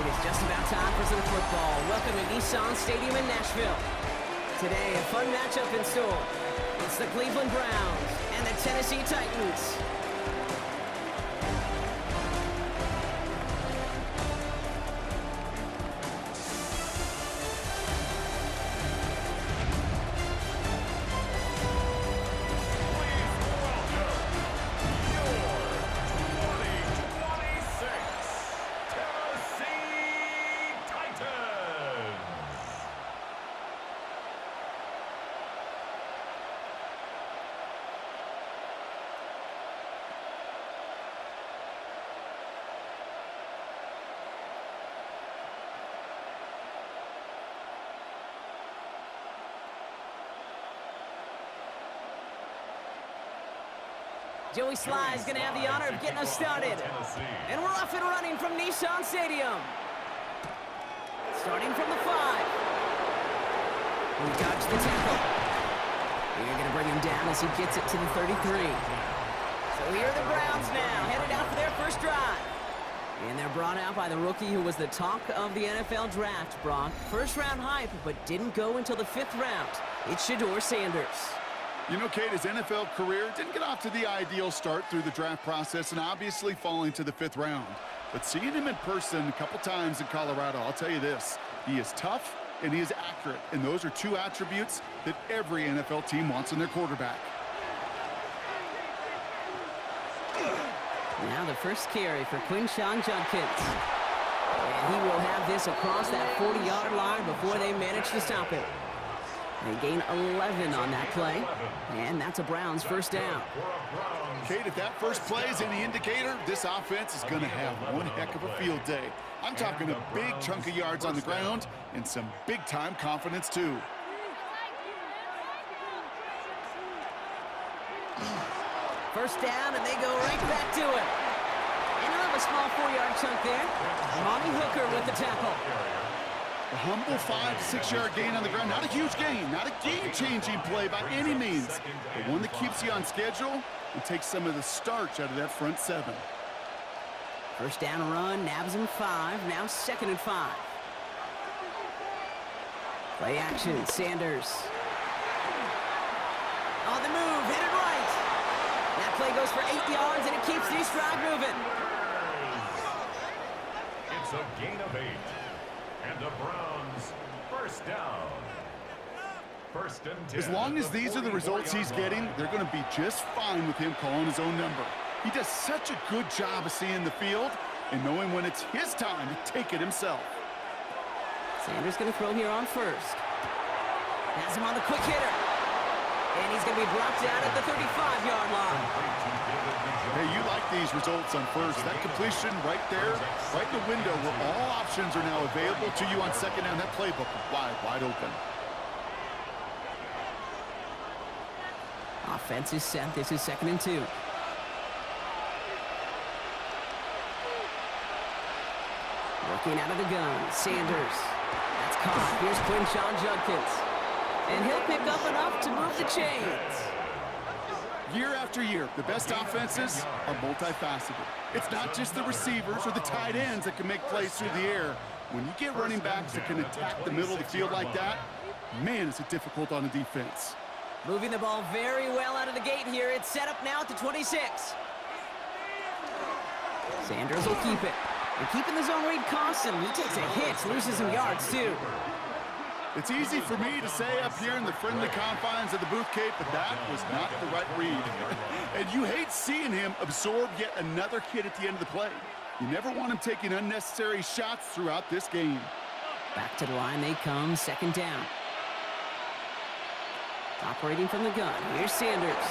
It's just about time for some football. Welcome to Nissan Stadium in Nashville. Today, a fun matchup in store. It's the Cleveland Browns and the Tennessee Titans. Joey Sly is going to have the honor of getting us started. And we're off and running from Nissan Stadium. Starting from the 5. We dodge the tackle. We're going to bring him down as he gets it to the 33. So here are the Browns now, headed out for their first drive. And they're brought out by the rookie who was the talk of the NFL draft, Brock. First-round hype, but didn't go until the 5th round. It's Shedeur Sanders. You know, Kate, his NFL career didn't get off to the ideal start through the draft process and obviously falling to the 5th round. But seeing him in person a couple times in Colorado, I'll tell you this, he is tough and he is accurate. And those are two attributes that every NFL team wants in their quarterback. Now the first carry for Quinshon Judkins. And he will have this across that 40-yard line before they manage to stop him. They gain 11 on that play, and that's a Browns first down. Kate, if that first play is any indicator, this offense is going to have one heck of a field day. I'm talking a big chunk of yards on the ground and some big-time confidence, too. First down, and they go right back to it. And another small 4-yard chunk there. Monty Hooker with the tackle. A humble 5-6-yard gain on the ground. Not a huge gain, not a game-changing play by any means, but one that keeps you on schedule and takes some of the starch out of that front 7. First down run, nabs him 5, now 2nd and 5. Play action, Sanders. On the move, hit it right. That play goes for 8 yards, and it keeps this drive moving. It's a gain of 8. And the Browns, first down. First and 10. As long as these are the results he's getting, they're going to be just fine with him calling his own number. He does such a good job of seeing the field and knowing when it's his time to take it himself. Sanders going to throw here on first. Has him on the quick hitter. And he's going to be brought down at the 35-yard line. Hey, you like these results on first. That completion right there, right in the window where all options are now available to you on second down. That playbook wide open. Offense is set. This is 2nd and 2. Working out of the gun. Sanders. That's caught. Here's Quinshon Judkins. And he'll pick up enough to move the chains. Year after year, the best offenses are multifaceted. It's not just the receivers or the tight ends that can make plays through the air. When you get running backs that can attack the middle of the field like that, man, is it difficult on the defense. Moving the ball very well out of the gate here. It's set up now at the 26. Sanders will keep it. And keeping the zone read costs him. He takes a hit, loses some yards too. It's easy for me to say up here in the friendly confines of the booth, Kate, but that was not the right read. And you hate seeing him absorb yet another hit at the end of the play. You never want him taking unnecessary shots throughout this game. Back to the line they come, 2nd down. Operating from the gun, here's Sanders.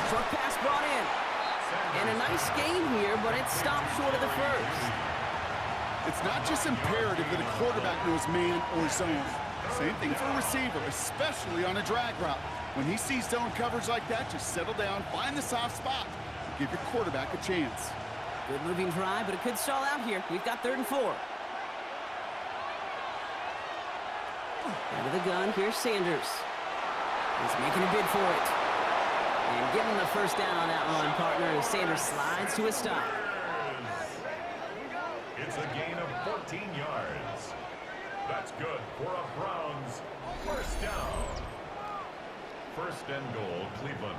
Short pass brought in. And a nice gain here, but it stopped short of the first. It's not just imperative that a quarterback knows man or zone. Same thing for a receiver, especially on a drag route. When he sees zone coverage like that, just settle down, find the soft spot, and give your quarterback a chance. Good moving drive, but it could stall out here. We've got 3rd and 4. Out of the gun, here's Sanders. He's making a bid for it. And getting the first down on that run, partner, as Sanders slides to a stop. It's a gain of 14 yards. That's good for a Browns first down. First and goal, Cleveland.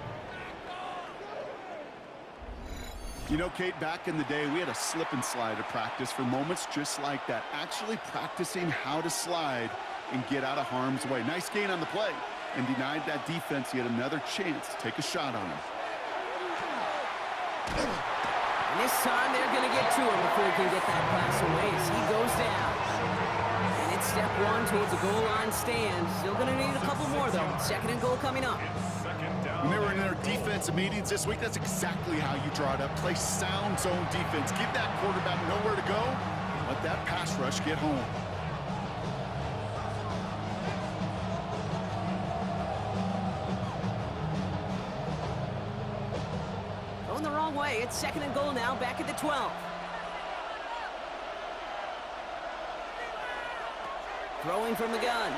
You know, Kate, back in the day, we had a slip and slide at practice for moments just like that. Actually practicing how to slide and get out of harm's way. Nice gain on the play, and denied that defense yet another chance to take a shot on him. And this time they're going to get to him before he can get that pass away as he goes down. And it's step one towards a goal line stand. Still going to need a couple more, though. Second and goal coming up. When they were in their defensive meetings this week, that's exactly how you draw it up. Play sound zone defense. Give that quarterback nowhere to go. Let that pass rush get home. Going the wrong way. It's second and goal now, back at the 12. Throwing from the gun.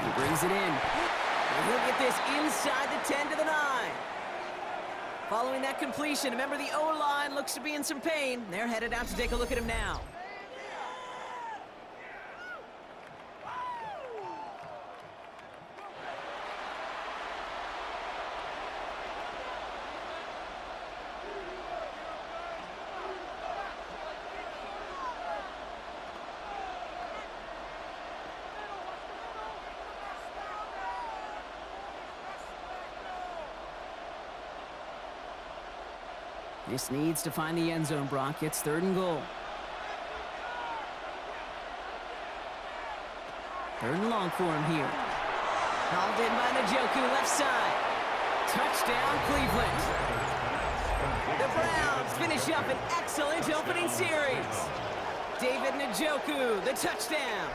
He brings it in. And he'll get this inside the 10 to the 9. Following that completion, remember the O-line looks to be in some pain. They're headed out to take a look at him now. This needs to find the end zone, Brock. It's third and goal. Third and long for him here. Hauled in by Njoku, left side. Touchdown, Cleveland. The Browns finish up an excellent opening series. David Njoku, the touchdown.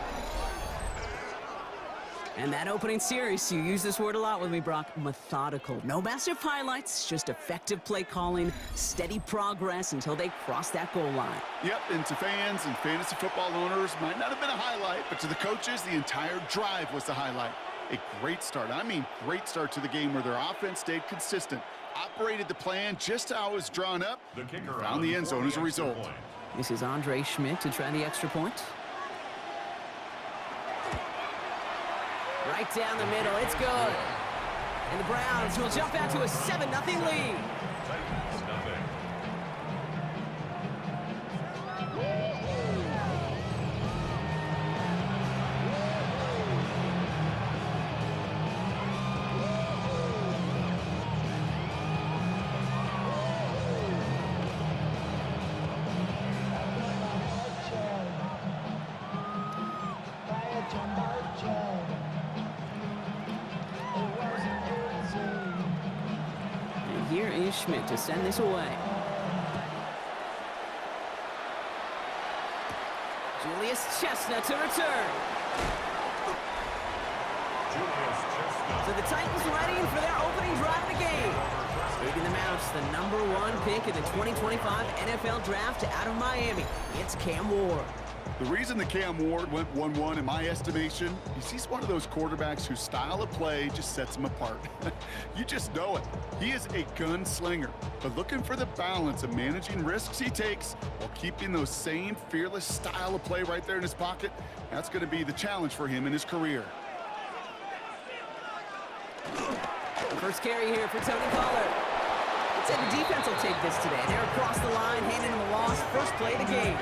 And that opening series, you use this word a lot with me, Brock, methodical. No massive highlights, just effective play calling, steady progress until they cross that goal line. Yep, and to fans and fantasy football owners, might not have been a highlight, but to the coaches, the entire drive was the highlight. A great start. I mean, great start to the game where their offense stayed consistent, operated the plan just how it was drawn up, and found the end zone as a result. This is Andre Schmidt to try the extra point. Right down the middle, it's good. And the Browns will jump out to a 7-0 lead. Here is Schmidt to send this away. Julius Chestnut to return. So the Titans ready for their opening drive of the game. Taking them out, the #1 pick in the 2025 NFL Draft out of Miami. It's Cam Ward. The reason that Cam Ward went 1-1 in my estimation is he's one of those quarterbacks whose style of play just sets him apart. You just know it. He is a gunslinger, but looking for the balance of managing risks he takes while keeping those same fearless style of play right there in his pocket, that's going to be the challenge for him in his career. First carry here for Tony Pollard. I'd say the defense will take this today. They're across the line, handing him a loss. First play of the game.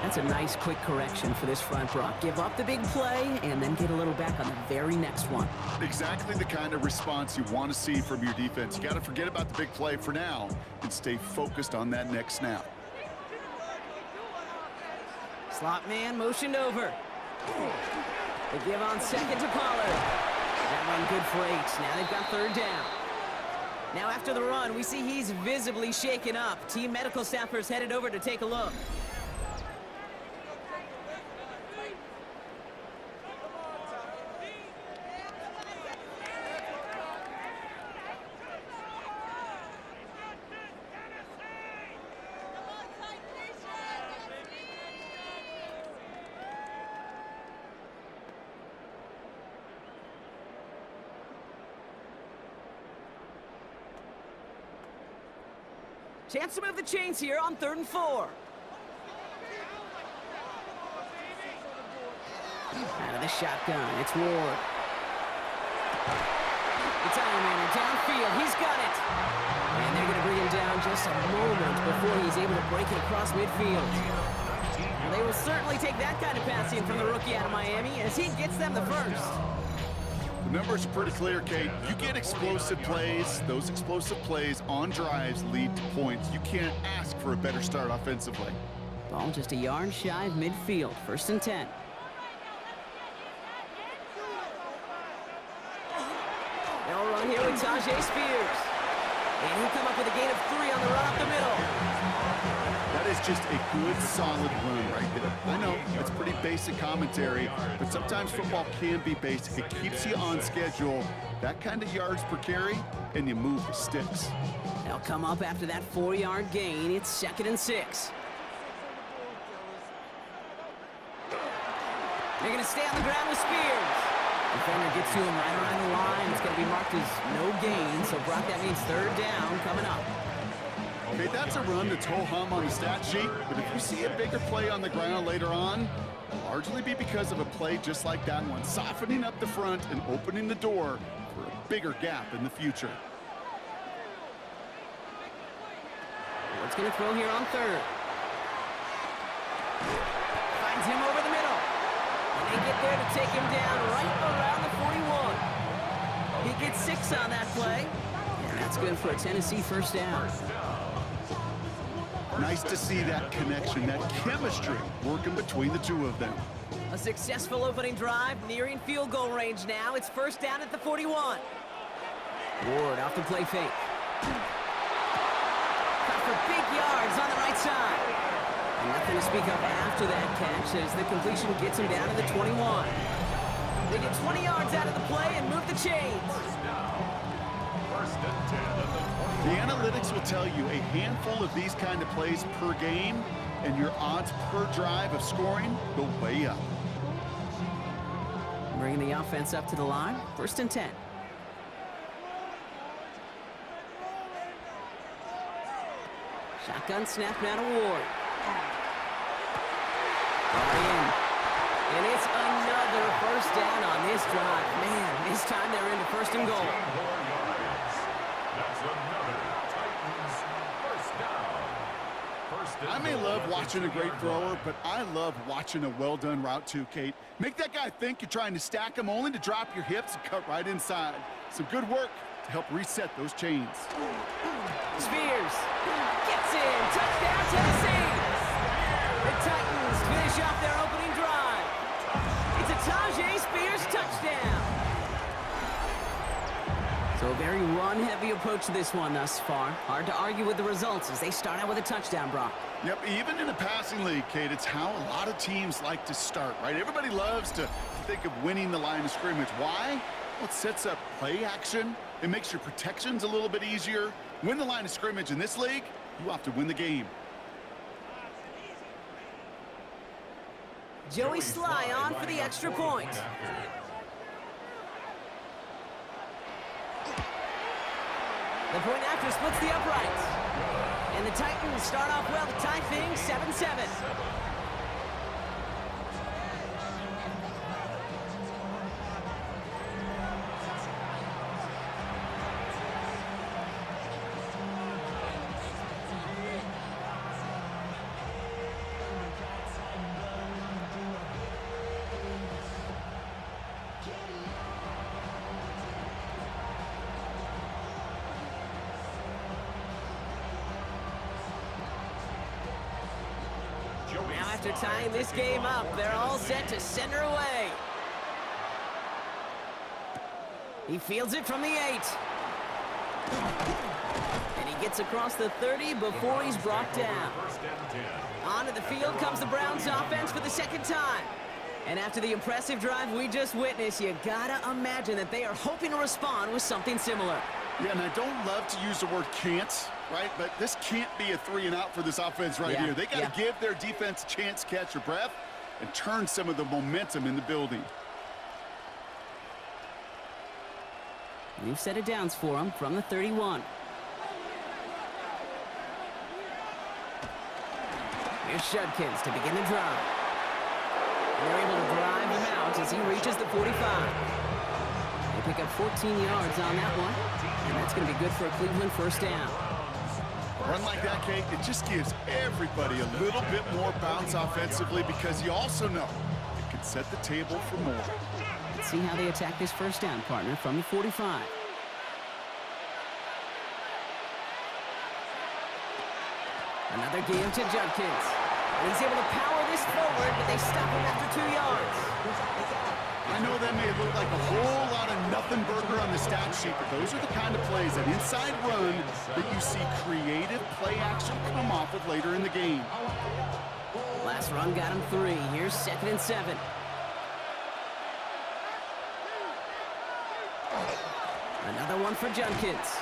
That's a nice quick correction for this front, Brock. Give up the big play and then get a little back on the very next one. Exactly the kind of response you want to see from your defense. You got to forget about the big play for now and stay focused on that next snap. Slot man motioned over. They give on second to Pollard. That run good for 8. Now they've got third down. Now after the run, we see he's visibly shaken up. Team medical staffers headed over to take a look. Chance to move the chains here on 3rd and 4. Out of the shotgun, it's Ward. It's Iron Man downfield. He's got it. And they're going to bring him down just a moment before he's able to break it across midfield. Well, they will certainly take that kind of passing from the rookie out of Miami as he gets them the first. The numbers are pretty clear, Kate. You get explosive plays. Those explosive plays on drives lead to points. You can't ask for a better start offensively. Ball just a yard shy of midfield. 1st and 10. They'll run here with Tyjae Spears. And he'll come up with a gain of 3 on the run up the middle. That is just a good, solid run right there. I know it's pretty basic commentary, but sometimes football can be basic. It keeps you on schedule, that kind of yards per carry, and you move the sticks. They'll come up after that 4-yard gain. It's 2nd and 6. They're going to stay on the ground with Spears. Defender gets to him right around the line. It's going to be marked as no gain, so Brock, that means 3rd down coming up. Okay, that's a run that's ho-hum on the stat sheet, but if you see a bigger play on the ground later on, it'll largely be because of a play just like that one, softening up the front and opening the door for a bigger gap in the future. What's going to throw here on 3rd? Finds him over the middle. And they get there to take him down right around the 41. He gets 6 on that play. And that's good for a Tennessee 1st down. Nice to see that connection, that chemistry working between the two of them. A successful opening drive, nearing field goal range now. It's 1st down at the 41. Ward off the play fake. Cut for big yards on the right side. And nothing to speak of after that catch as the completion gets him down to the 21. They get 20 yards out of the play and move the chains. 1st and 10 at the 20. The analytics will tell you a handful of these kind of plays per game, and your odds per drive of scoring go way up. Bringing the offense up to the line. 1st and 10. Shotgun snap now to Ward. Ball in. And it's another 1st down on this drive. Man, this time they're into 1st and goal. That's another Titans 1st down. 1st and I may goal love at the watching a great 2-yard thrower, line. but I love watching a well-done route too, Kate. Make that guy think you're trying to stack him only to drop your hips and cut right inside. Some good work to help reset those chains. Spears gets in. Touchdown, Tennessee. The Titans finish off their opening drive. It's a Tyjae Spears touchdown. So a very run-heavy approach to this one thus far. Hard to argue with the results as they start out with a touchdown, Brock. Yep, even in a passing league, Kate, it's how a lot of teams like to start, right? Everybody loves to think of winning the line of scrimmage. Why? Well, it sets up play action. It makes your protections a little bit easier. Win the line of scrimmage in this league, you have to win the game. Joey Sly on for the extra point. The point after splits the uprights. And the Titans start off well to tie things 7-7. Now after tying this game up, they're all set to send her away. He fields it from the 8. And he gets across the 30 before he's brought down. 1st and 10. Onto the field comes the Browns offense for the 2nd time. And after the impressive drive we just witnessed, you gotta imagine that they are hoping to respond with something similar. Yeah, and I don't love to use the word can't, right? But this can't be a 3-and-out for this offense right here. They got to give their defense a chance to catch their breath and turn some of the momentum in the building. New set of downs for them from the 31. Here's Judkins to begin the drive. And they're able to drive him out as he reaches the 45. They pick up 14 yards on that one, and that's going to be good for a Cleveland first down. A run like that, Kate, it just gives everybody a little bit more bounce offensively because you also know it can set the table for more. Let's see how they attack this first down, partner, from the 45. Another give to Judkins. And he's able to power this forward, but they stop him after 2 yards. I know that may look like a whole lot of nothing burger on the stat sheet, but those are the kind of plays, that inside run, that you see creative play action come off of later in the game. Last run got him 3. Here's 2nd and 7. Another one for Judkins.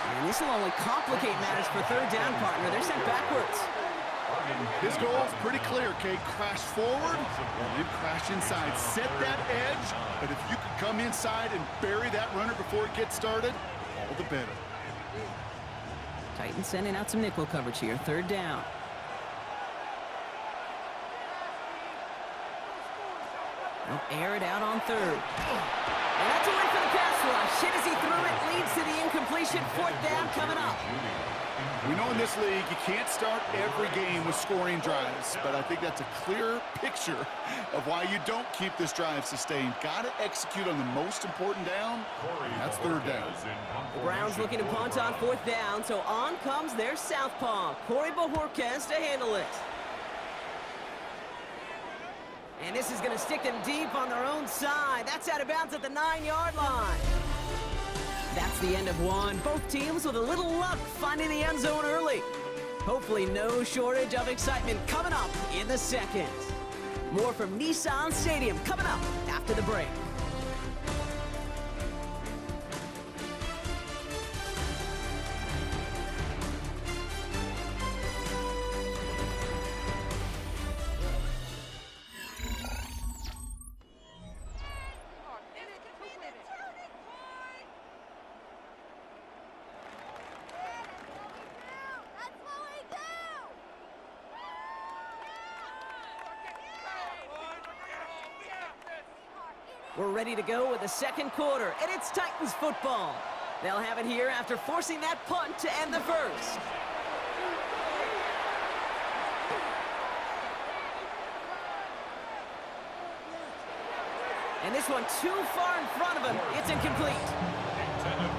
And this will only complicate matters for third down, partner. They're sent backwards. His goal is pretty clear, Kate. Crash forward and then crash inside. Set that edge, but if you could come inside and bury that runner before it gets started, all the better. Titans sending out some nickel coverage here. Third down. They'll air it out on third. And that's a win for the pass rush. Hit as he threw it, leads to the incompletion. Fourth down coming up. We know in this league you can't start every game with scoring drives, but I think that's a clear picture of why you don't keep this drive sustained. Got to execute on the most important down, and that's third down. The Browns looking to punt on fourth down, so on comes their southpaw, Corey Bojorquez, to handle it. And this is going to stick them deep on their own side. That's out of bounds at the 9-yard line. That's the end of one. Both teams with a little luck finding the end zone early. Hopefully no shortage of excitement coming up in the second. More from Nissan Stadium coming up after the break. We're ready to go with the second quarter, and it's Titans football. They'll have it here after forcing that punt to end the first. And this one too far in front of him. It's incomplete.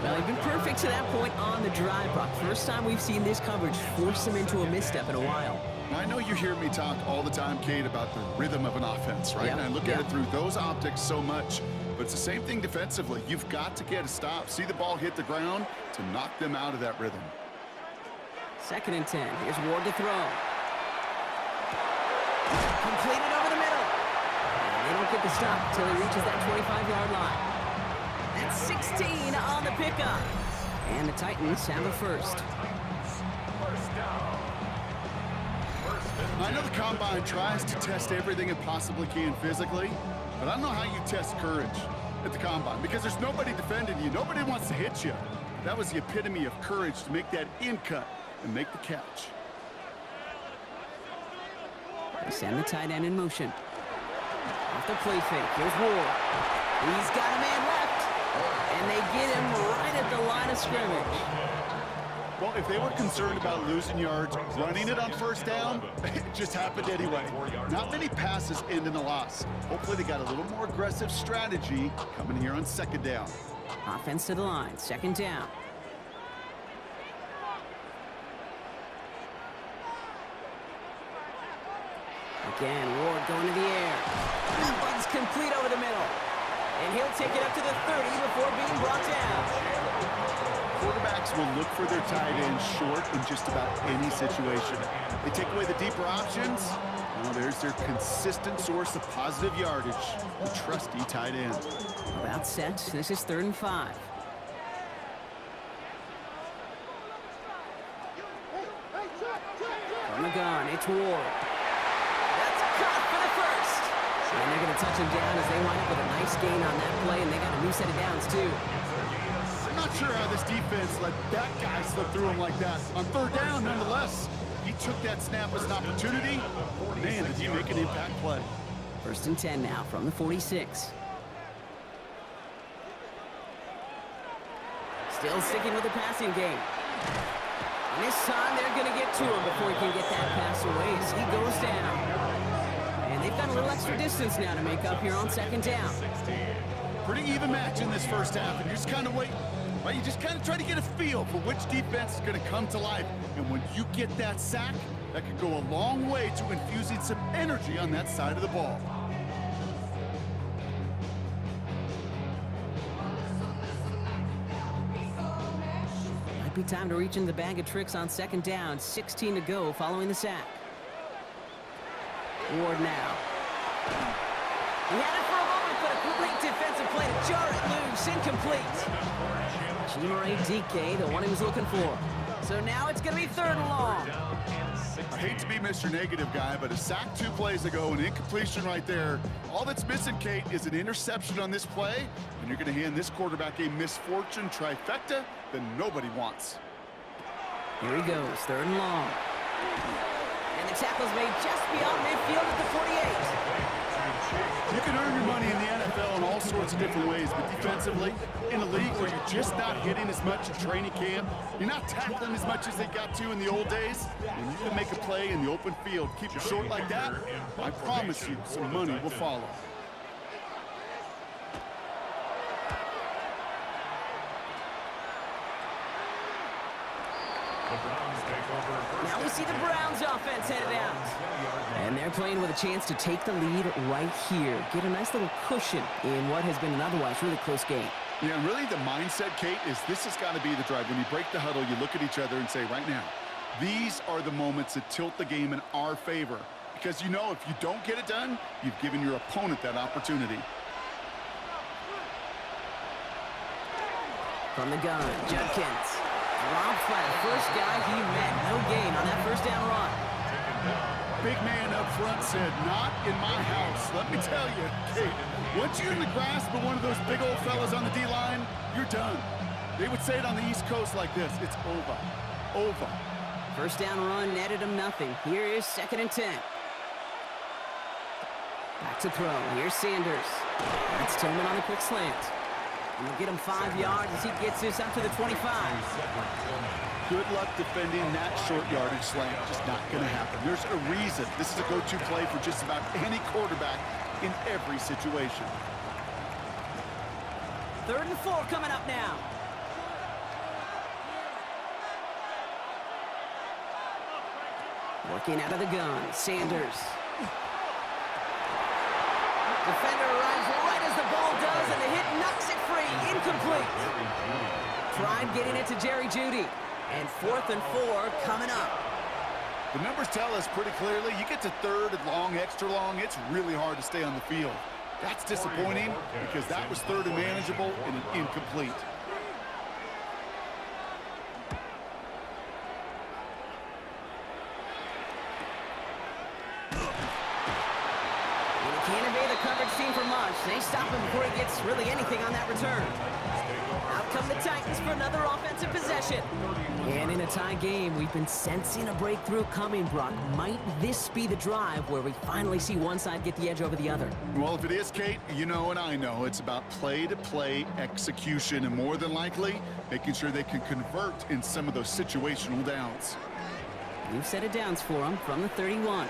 Well, he's been perfect to that point on the drive, Brock. First time we've seen this coverage force him into a misstep in a while. Now, I know you hear me talk all the time, Kate, about the rhythm of an offense, right? Yep. And I look at it through those optics so much, but it's the same thing defensively. You've got to get a stop, see the ball hit the ground to knock them out of that rhythm. 2nd and 10. Here's Ward to throw. Completed over the middle. And they don't get the stop until he reaches that 25-yard line. That's 16 on the pickup. And the Titans have a first. I know the Combine tries to test everything it possibly can physically, but I don't know how you test courage at the Combine because there's nobody defending you. Nobody wants to hit you. That was the epitome of courage to make that in cut and make the catch. They send the tight end in motion. Off the play fake. Here's Ward. He's got a man left. And they get him right at the line of scrimmage. Well, if they were concerned about losing yards, running it on first down, it just happened anyway. Not many passes end in a loss. Hopefully they got a little more aggressive strategy coming here on second down. Offense to the line. Second down. Again, Ward going to the air. That one's complete over the middle. And he'll take it up to the 30 before being brought down. Quarterbacks will look for their tight end short in just about any situation. They take away the deeper options. Well, there's their consistent source of positive yardage, the trusty tight end. About set. This is 3rd and 5. From the gun, it's Ward. That's caught for the first. And they're going to touch him down as they wind up with a nice gain on that play, and they got a new set of downs, too. I'm not sure how this defense let that guy slip through him like that. On third down, nonetheless. He took that snap as an opportunity. Man, did he make an impact play. 1st and 10 now from the 46. Still sticking with the passing game. And this time they're going to get to him before he can get that pass away as he goes down. And they've got a little extra distance now to make up here on 2nd down. Pretty even match in this first half, and you're just kind of waiting. Right? You just kind of try to get a feel for which defense is going to come to life. And when you get that sack, that could go a long way to infusing some energy on that side of the ball. Might be time to reach in the bag of tricks on 2nd down. 16 to go following the sack. Ward now. He had it for a moment, but a great defensive play to jar it loose. Incomplete. Chimere Dike, the one he was looking for. So now it's going to be 3rd and long. I hate to be Mr. Negative guy, but a sack 2 plays ago, an incompletion right there. All that's missing, Kate, is an interception on this play, and you're going to hand this quarterback a misfortune trifecta that nobody wants. Here he goes, 3rd and long. And the tackle's made just beyond midfield at the 48. You can earn your money in the NFL in all sorts of different ways, but defensively, in a league where you're just not hitting as much in training camp, you're not tackling as much as they got to in the old days, when you can make a play in the open field, keep it short like that, I promise you, some money will follow. Now we see the Browns offense headed out. And they're playing with a chance to take the lead right here. Get a nice little cushion in what has been an otherwise really close game. Yeah, and really the mindset, Kate, is this has got to be the drive. When you break the huddle, you look at each other and say, right now, these are the moments that tilt the game in our favor. Because you know if you don't get it done, you've given your opponent that opportunity. From the gun, Judkins. Rob flat, first guy he met. No gain on that 1st down run. Big man up front said, not in my house. Let me tell you, Kate, once you're in the grasp of one of those big old fellas on the D-line, you're done. They would say it on the East Coast like this, it's over. Over. 1st down run netted him nothing. Here is 2nd and 10. Back to throw. Here's Sanders. That's Tillman on the quick slant. And they'll get him 5 yards as he gets this up to the 25. Good luck defending that short yardage slant. Just not going to happen. There's a reason this is a go-to play for just about any quarterback in every situation. 3rd and 4 coming up now. Working out of the gun, Sanders. Defender arrives right as the ball does, and the hit knocks it free. Incomplete. Tried getting it to Jerry Jeudy. And 4th and 4 coming up. The numbers tell us pretty clearly, you get to 3rd and long, extra long, it's really hard to stay on the field. That's disappointing because that was 3rd and manageable and an incomplete. Well, he can't evade the coverage team for much. They stop him before he gets really anything on that return. Out come the Titans for another offensive possession. And in a tie game, we've been sensing a breakthrough coming, Brock. Might this be the drive where we finally see one side get the edge over the other? Well, if it is, Kate, you know and I know it's about play-to-play execution and more than likely making sure they can convert in some of those situational downs. New set of downs for them from the 31.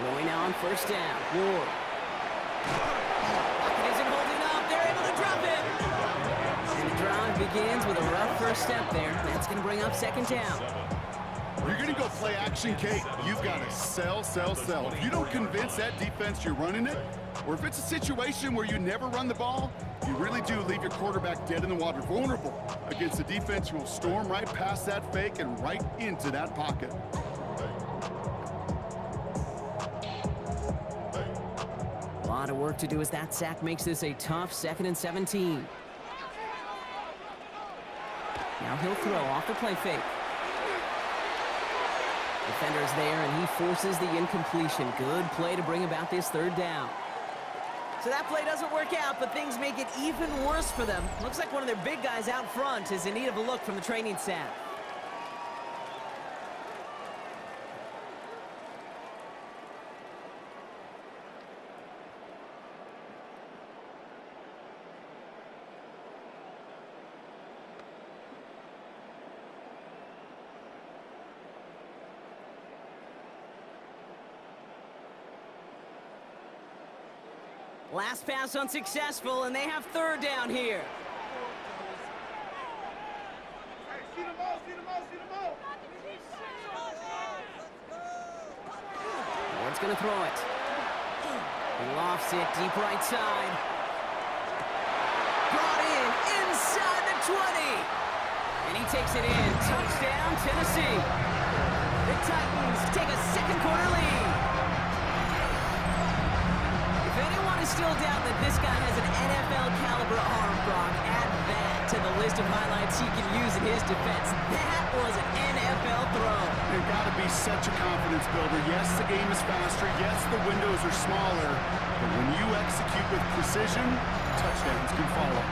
Going now on 1st down. Ward. Pocket isn't holding up. They're able to drop him. And the drive begins with a rough first step there. That's going to bring up 2nd down. You're going to go play action, Kate. You've got to sell, sell, sell. If you don't convince that defense you're running it, or if it's a situation where you never run the ball, you really do leave your quarterback dead in the water, vulnerable against a defense who will storm right past that fake and right into that pocket. A lot of work to do as that sack makes this a tough 2nd and 17. Now he'll throw off the play fake. Defender's there, and he forces the incompletion. Good play to bring about this 3rd down. So that play doesn't work out, but things make it even worse for them. Looks like one of their big guys out front is in need of a look from the training staff. Last pass unsuccessful, and they have third down here. Ward's going to throw it. He lofts it deep right side. Brought in inside the 20. And he takes it in. Touchdown, Tennessee. The Titans take a second quarter lead. If anyone is still doubting that this guy has an NFL caliber arm, Brock, add that to the list of highlights he can use in his defense. That was an NFL throw. They've got to be such a confidence builder. Yes, the game is faster. Yes, the windows are smaller. But when you execute with precision, touchdowns can follow.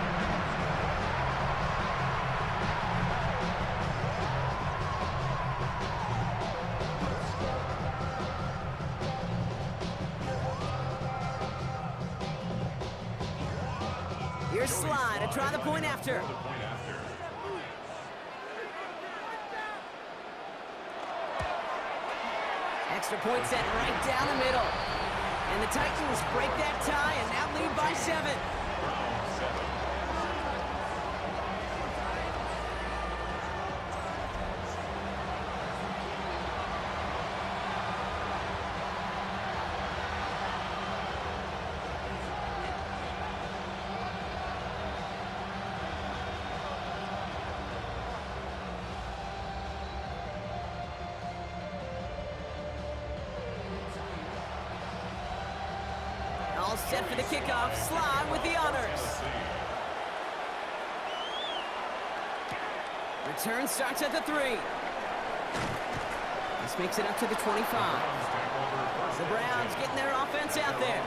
Here's Slide to try the point after. Extra point set right down the middle. And the Titans break that tie and now lead by 7. All set for the kickoff. Slide with the honors. Return starts at the 3. This makes it up to the 25. The Browns getting their offense out there.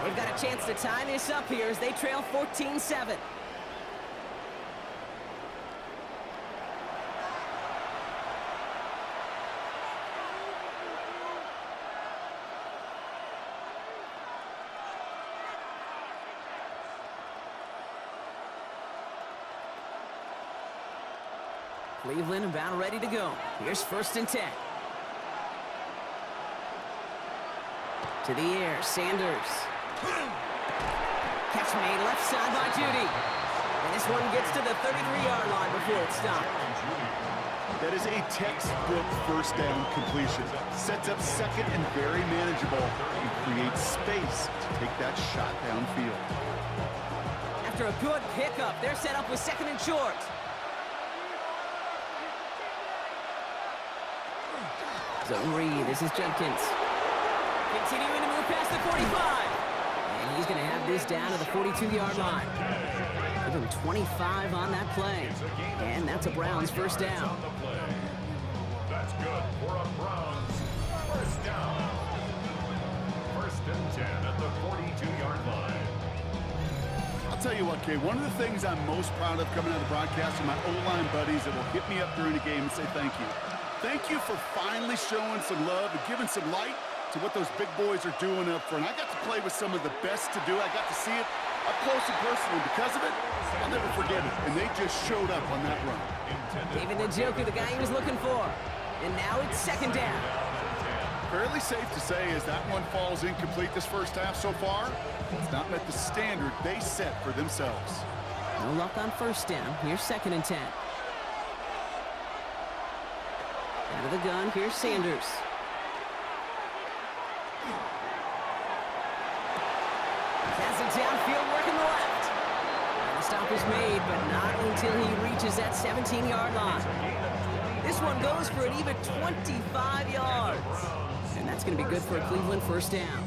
They've got a chance to tie this up here as they trail 14-7. Cleveland about ready to go. Here's 1st and 10. To the air, Sanders. Catch made left side by Judy. And this one gets to the 33-yard line before it's stopped. That is a textbook first down completion. Sets up second and very manageable and creates space to take that shot downfield. After a good pickup, they're set up with 2nd and short. Zone read, this is Jenkins. Continuing to move past the 45. And he's going to have this down to the 42-yard line. Give him 25 on that play. And that's a Browns first down. That's good for a Browns first down. 1st and 10 at the 42-yard line. I'll tell you what, Kay, one of the things I'm most proud of coming out of the broadcast are my O-line buddies that will hit me up during the game and say thank you. Thank you for finally showing some love and giving some light to what those big boys are doing up front. I got to play with some of the best to do. I got to see it up close and personal. Because of it, I'll never forget it. And they just showed up on that run. Gave the Joker the guy he was looking for. And now it's 2nd down. Fairly safe to say as that one falls incomplete this first half so far, it's not met the standard they set for themselves. No luck on 1st down. Here's 2nd and 10. Out of the gun, here's Sanders. Has it downfield, working the left. And the stop is made, but not until he reaches that 17-yard line. This one goes for an even 25 yards. And that's going to be good for a Cleveland first down.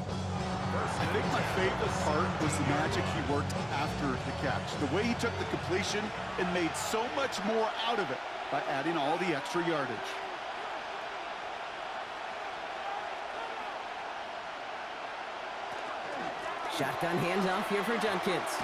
I think my favorite part was the magic he worked after the catch. The way he took the completion and made so much more out of it by adding all the extra yardage. Shotgun handoff here for Jenkins.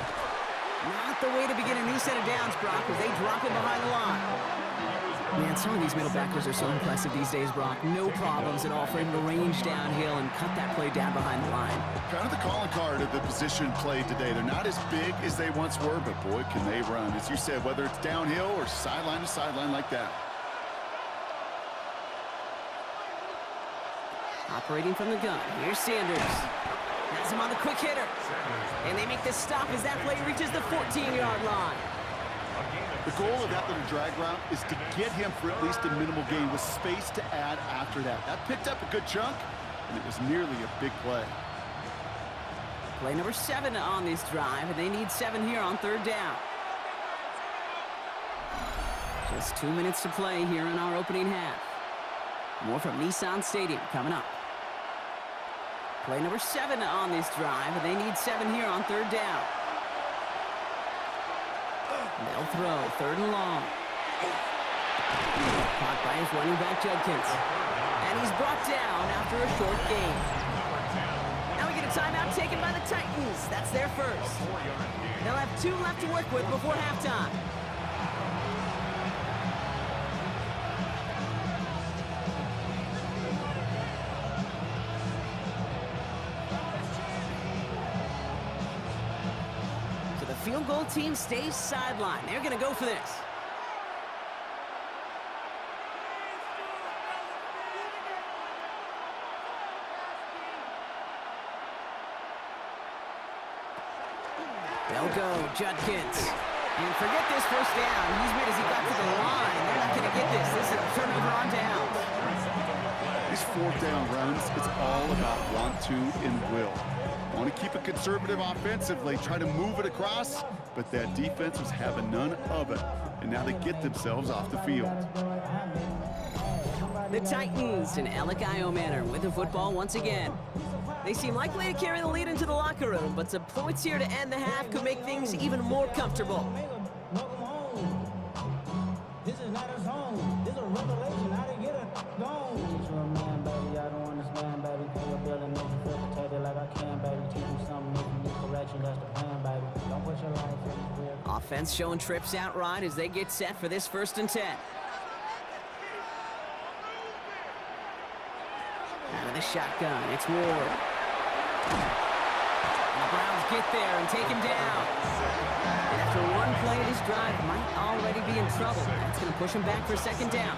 Not the way to begin a new set of downs, Brock, as they drop it behind the line. Man, some of these middle backers are so impressive these days, Brock. No problems at all for him to range downhill and cut that play down behind the line. Kind of the calling card of the position played today. They're not as big as they once were, but boy, can they run. As you said, whether it's downhill or sideline to sideline like that. Operating from the gun. Here's Sanders. Has him on the quick hitter. And they make the stop as that play reaches the 14-yard line. The goal of that little drag route is to get him for at least a minimal gain with space to add after that. That picked up a good chunk, and it was nearly a big play. Play number 7 on this drive, and they need 7 here on third down. Just 2 minutes to play here in our opening half. More from Nissan Stadium coming up. Play number 7 on this drive, and they need 7 here on third down. They'll throw, 3rd and long. Caught by his running back, Judkins. And he's brought down after a short gain. Now we get a timeout taken by the Titans. That's their first. They'll have 2 left to work with before halftime. Field goal team stays sidelined. They're going to go for this. They'll go, Judkins. And forget this first down. He's made as he got to the line. They're not going to get this. This is a turnover on down. These 4th down runs, it's all about want to and will. Want to keep it conservative offensively, try to move it across, but that defense was having none of it, and now they get themselves off the field. The Titans and Alec Iomanner with the football once again. They seem likely to carry the lead into the locker room, but some points here to end the half could make things even more comfortable. This is not a zone. This is a revelation. I didn't get a zone. Teach you a man, baby. I don't understand, baby. Pay your bill and make you feel protected like I can, baby. Teach you something, if you need correction, that's the plan, baby. Don't put your life in this weird. Offense showing trips out right as they get set for this 1st and 10. Out of the shotgun, it's Ward. And the Browns get there and take him down. And after one play of this drive, might already be in trouble. That's going to push him back for 2nd down.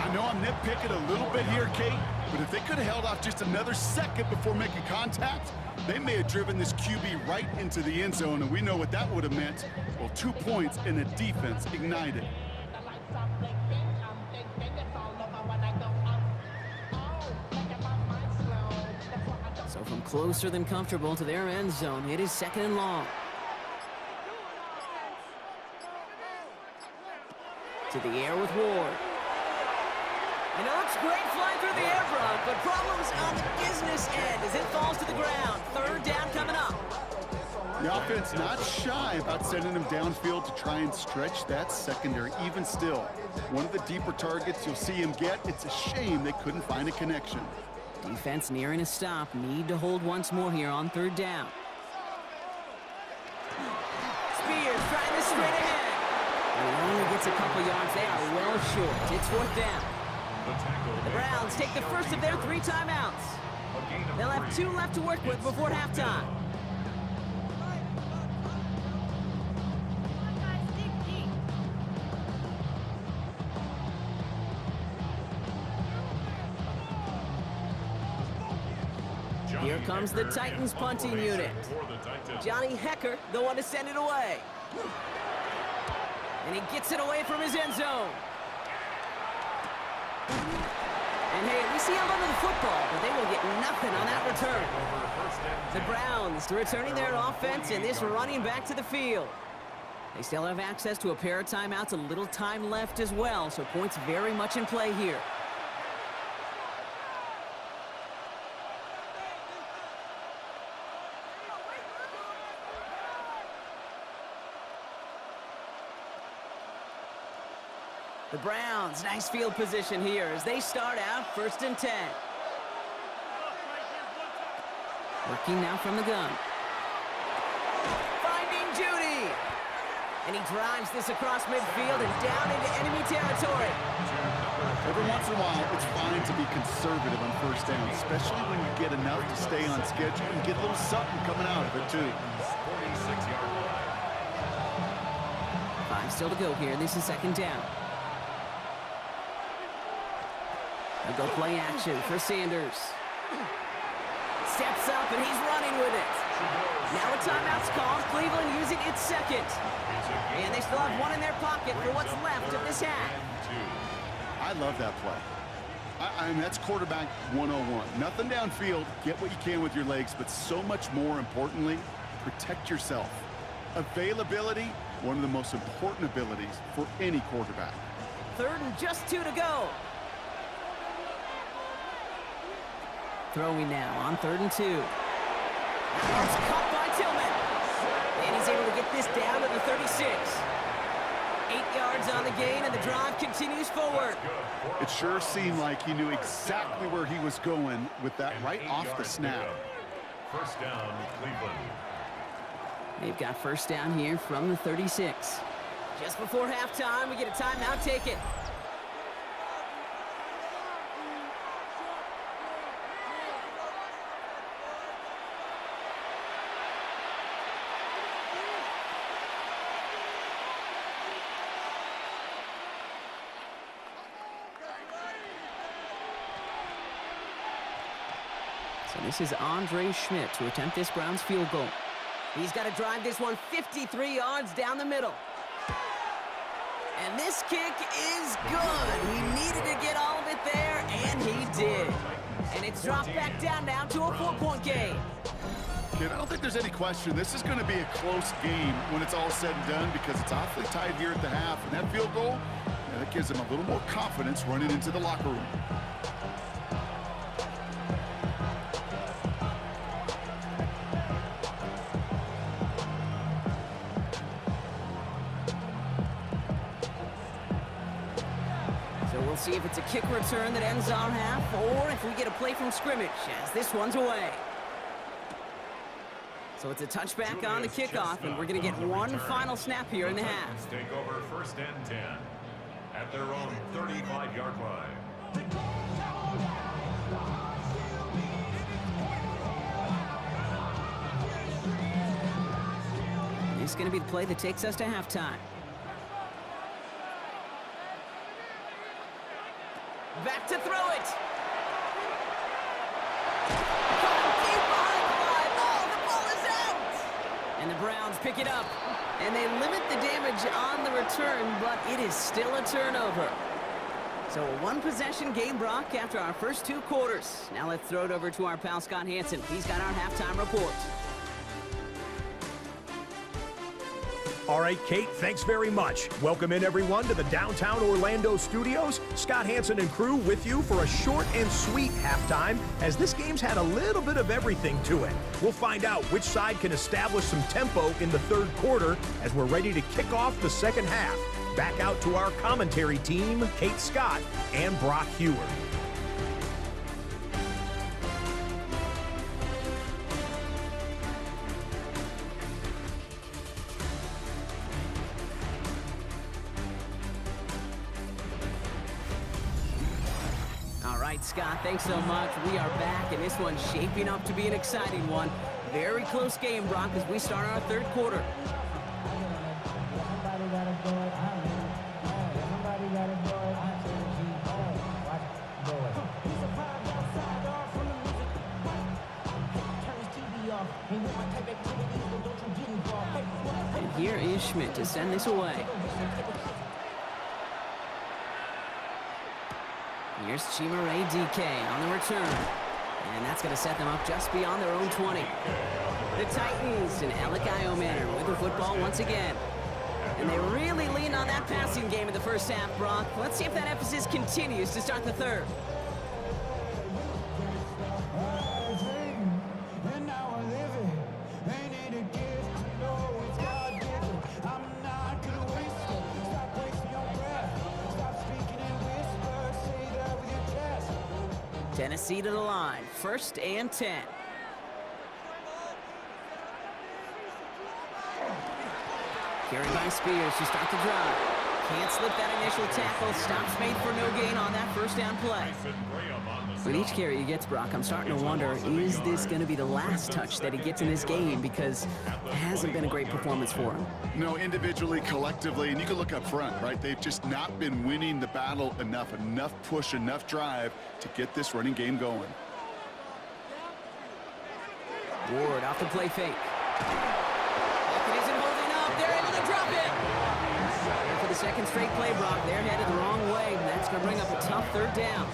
I know I'm nitpicking a little bit here, Kate, but if they could have held off just another second before making contact, they may have driven this QB right into the end zone, and we know what that would have meant. Well, 2 points and the defense ignited. So from closer than comfortable to their end zone, it is 2nd and long. To the air with Ward. And it looks great flying through the air, Brock, but problems on the business end as it falls to the ground. 3rd down coming up. The offense not shy about sending him downfield to try and stretch that secondary. Even still, one of the deeper targets you'll see him get. It's a shame they couldn't find a connection. Defense nearing a stop. Need to hold once more here on 3rd down. Spears trying this straight ahead. And he only gets a couple yards. They are well short. It's 4th down. The Browns take the first of their 3 timeouts. They'll have 2 left to work with before halftime. Here comes the Titans punting unit. Johnny Hecker, the one to send it away. And he gets it away from his end zone. And hey, we see him under the football, but they will get nothing on that return. The Browns returning their offense and this running back to the field. They still have access to a pair of timeouts, a little time left as well, so points very much in play here. The Browns, nice field position here as they start out 1st and 10. Working now from the gun. Finding Judy. And he drives this across midfield and down into enemy territory. Every once in a while, it's fine to be conservative on 1st down, especially when you get enough to stay on schedule and get a little something coming out of it, too. 5 still to go here. This is 2nd down. They'll go play action for Sanders. Steps up, and he's running with it. Now a timeout's called. Cleveland using its second. And they still have one in their pocket for what's left of this half. I love that play. I mean, that's quarterback 101. Nothing downfield. Get what you can with your legs, but so much more importantly, protect yourself. Availability, one of the most important abilities for any quarterback. 3rd and just 2 to go. Throwing now on 3rd and 2. It's caught by Tillman. And he's able to get this down to the 36. 8 yards on the gain, and the drive continues forward. It sure seemed like he knew exactly where he was going with that right off the snap. First down, Cleveland. They've got first down here from the 36. Just before halftime, we get a timeout taken. So this is Andre Schmidt to attempt this Browns field goal. He's got to drive this one 53 yards down the middle. And this kick is good. He needed to get all of it there, and he did. And it's dropped back down now to a 4-point game. Kid, I don't think there's any question. This is going to be a close game when it's all said and done because it's awfully tight here at the half. And that field goal, that gives him a little more confidence running into the locker room. We'll see if it's a kick return that ends our half, or if we get a play from scrimmage, as this one's away. So it's a touchback on the kickoff, and we're going to get one final snap here in the half. Take over 1st and 10 at their own 35-yard line. This is going to be the play that takes us to halftime. Back to throw it. Deep behind the line. Oh, the ball is out. And the Browns pick it up. And they limit the damage on the return, but it is still a turnover. So a one-possession game, Brock, after our first 2 quarters. Now let's throw it over to our pal Scott Hanson. He's got our halftime report. All right, Kate, thanks very much. Welcome in, everyone, to the downtown Orlando studios. Scott Hanson and crew with you for a short and sweet halftime, as this game's had a little bit of everything to it. We'll find out which side can establish some tempo in the 3rd quarter as we're ready to kick off the 2nd half. Back out to our commentary team, Kate Scott and Brock Huard. Scott, thanks so much. We are back, and this one's shaping up to be an exciting one. Very close game, Brock, as we start our 3rd quarter. And here is Schmidt to send this away. Here's Chimere DK on the return. And that's going to set them up just beyond their own 20. The Titans in Alec Iomanner with the football once again. And they really lean on that passing game in the first half, Brock. Let's see if that emphasis continues to start the 3rd. Tennessee to the line, 1st and 10. Carried by Spears to start the drive. Can't slip that initial tackle. Stops made for no gain on that first down play. With each carry he gets, Brock, I'm starting to wonder, is this going to be the last touch that he gets in this game? Because it hasn't been a great performance for him. No, individually, collectively, and you can look up front, right? They've just not been winning the battle enough push, enough drive to get this running game going. Ward off the play fake. Lockett isn't holding up. They're able to drop it. And for the second straight play, Brock, they're headed the wrong way. And that's going to bring up a tough third down.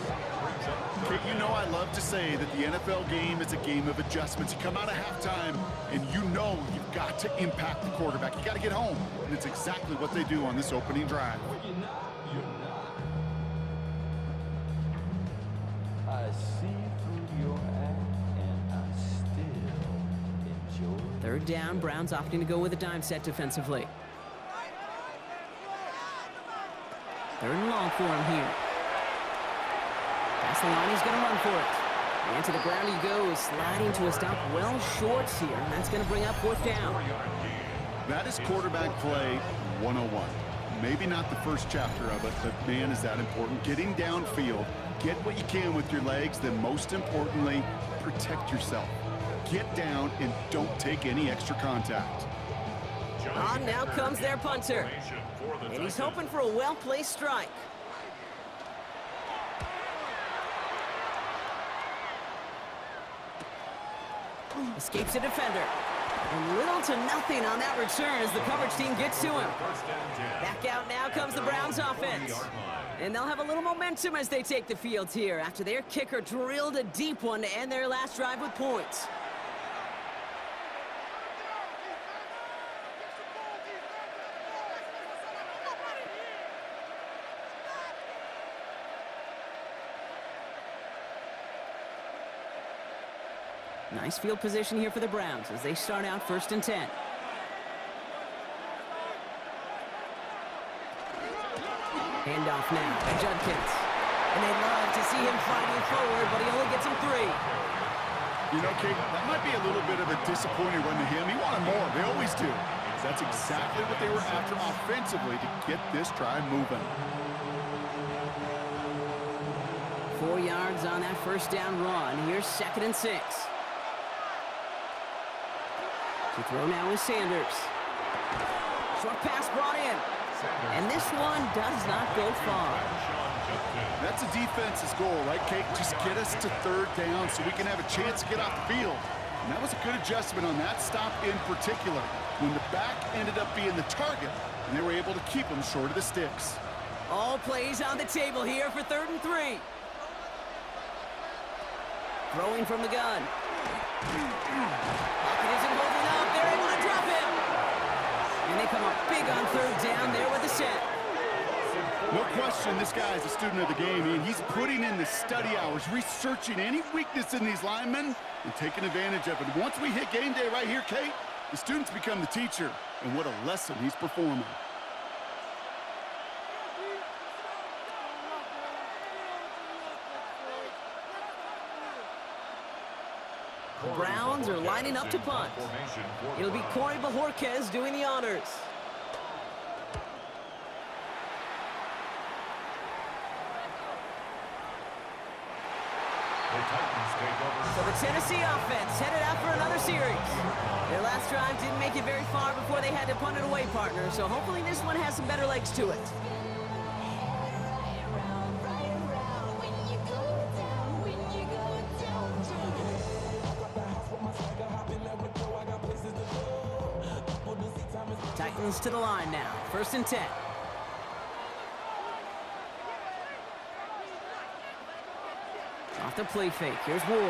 Kate, you know I love to say that the NFL game is a game of adjustments. You come out of halftime, and you know you've got to impact the quarterback. You got to get home, and it's exactly what they do on this opening drive. I see through your act, and I still enjoy. Third down, Browns opting to go with a dime set defensively. Third and long for him here. Past the line, he's going to run for it. And to the ground he goes, sliding to a stop well short here. And that's going to bring up fourth down. That is quarterback play 101. Maybe not the first chapter of it, but man, is that important. Getting downfield, get what you can with your legs, then most importantly, protect yourself. Get down and don't take any extra contact. On now comes their punter. And he's hoping for a well-placed strike. Escapes a defender. And little to nothing on that return as the coverage team gets to him. Back out now comes the Browns offense. And they'll have a little momentum as they take the field here after their kicker drilled a deep one to end their last drive with points. Nice field position here for the Browns as they start out 1st and 10. Handoff now to Judkins. And they'd love to see him fighting forward, but he only gets him 3. You know, Kate, that might be a little bit of a disappointing run to him. He wanted more. They always do. That's exactly what they were after offensively to get this drive moving. 4 yards on that first down run. Here's 2nd and 6. To throw now is Sanders. Short pass brought in. And this one does not go far. That's a defense's goal, right, Kate? Just get us to 3rd down so we can have a chance to get off the field. And that was a good adjustment on that stop in particular, when the back ended up being the target, and they were able to keep him short of the sticks. All plays on the table here for 3rd and 3. Throwing from the gun. Lockett isn't holding up. They're able to drop him. And they come up big on 3rd down there with the set. No question, this guy is a student of the game, and he's putting in the study hours, researching any weakness in these linemen and taking advantage of it. Once we hit game day right here, Kate, the students become the teacher, and what a lesson he's performing. The Browns are lining up to punt. It'll be Corey Bajorquez doing the honors. So the Tennessee offense headed out for another series. Their last drive didn't make it very far before they had to punt it away, partner. So hopefully this one has some better legs to it. Titans to the line now. 1st and 10. Off the play fake. Here's Ward.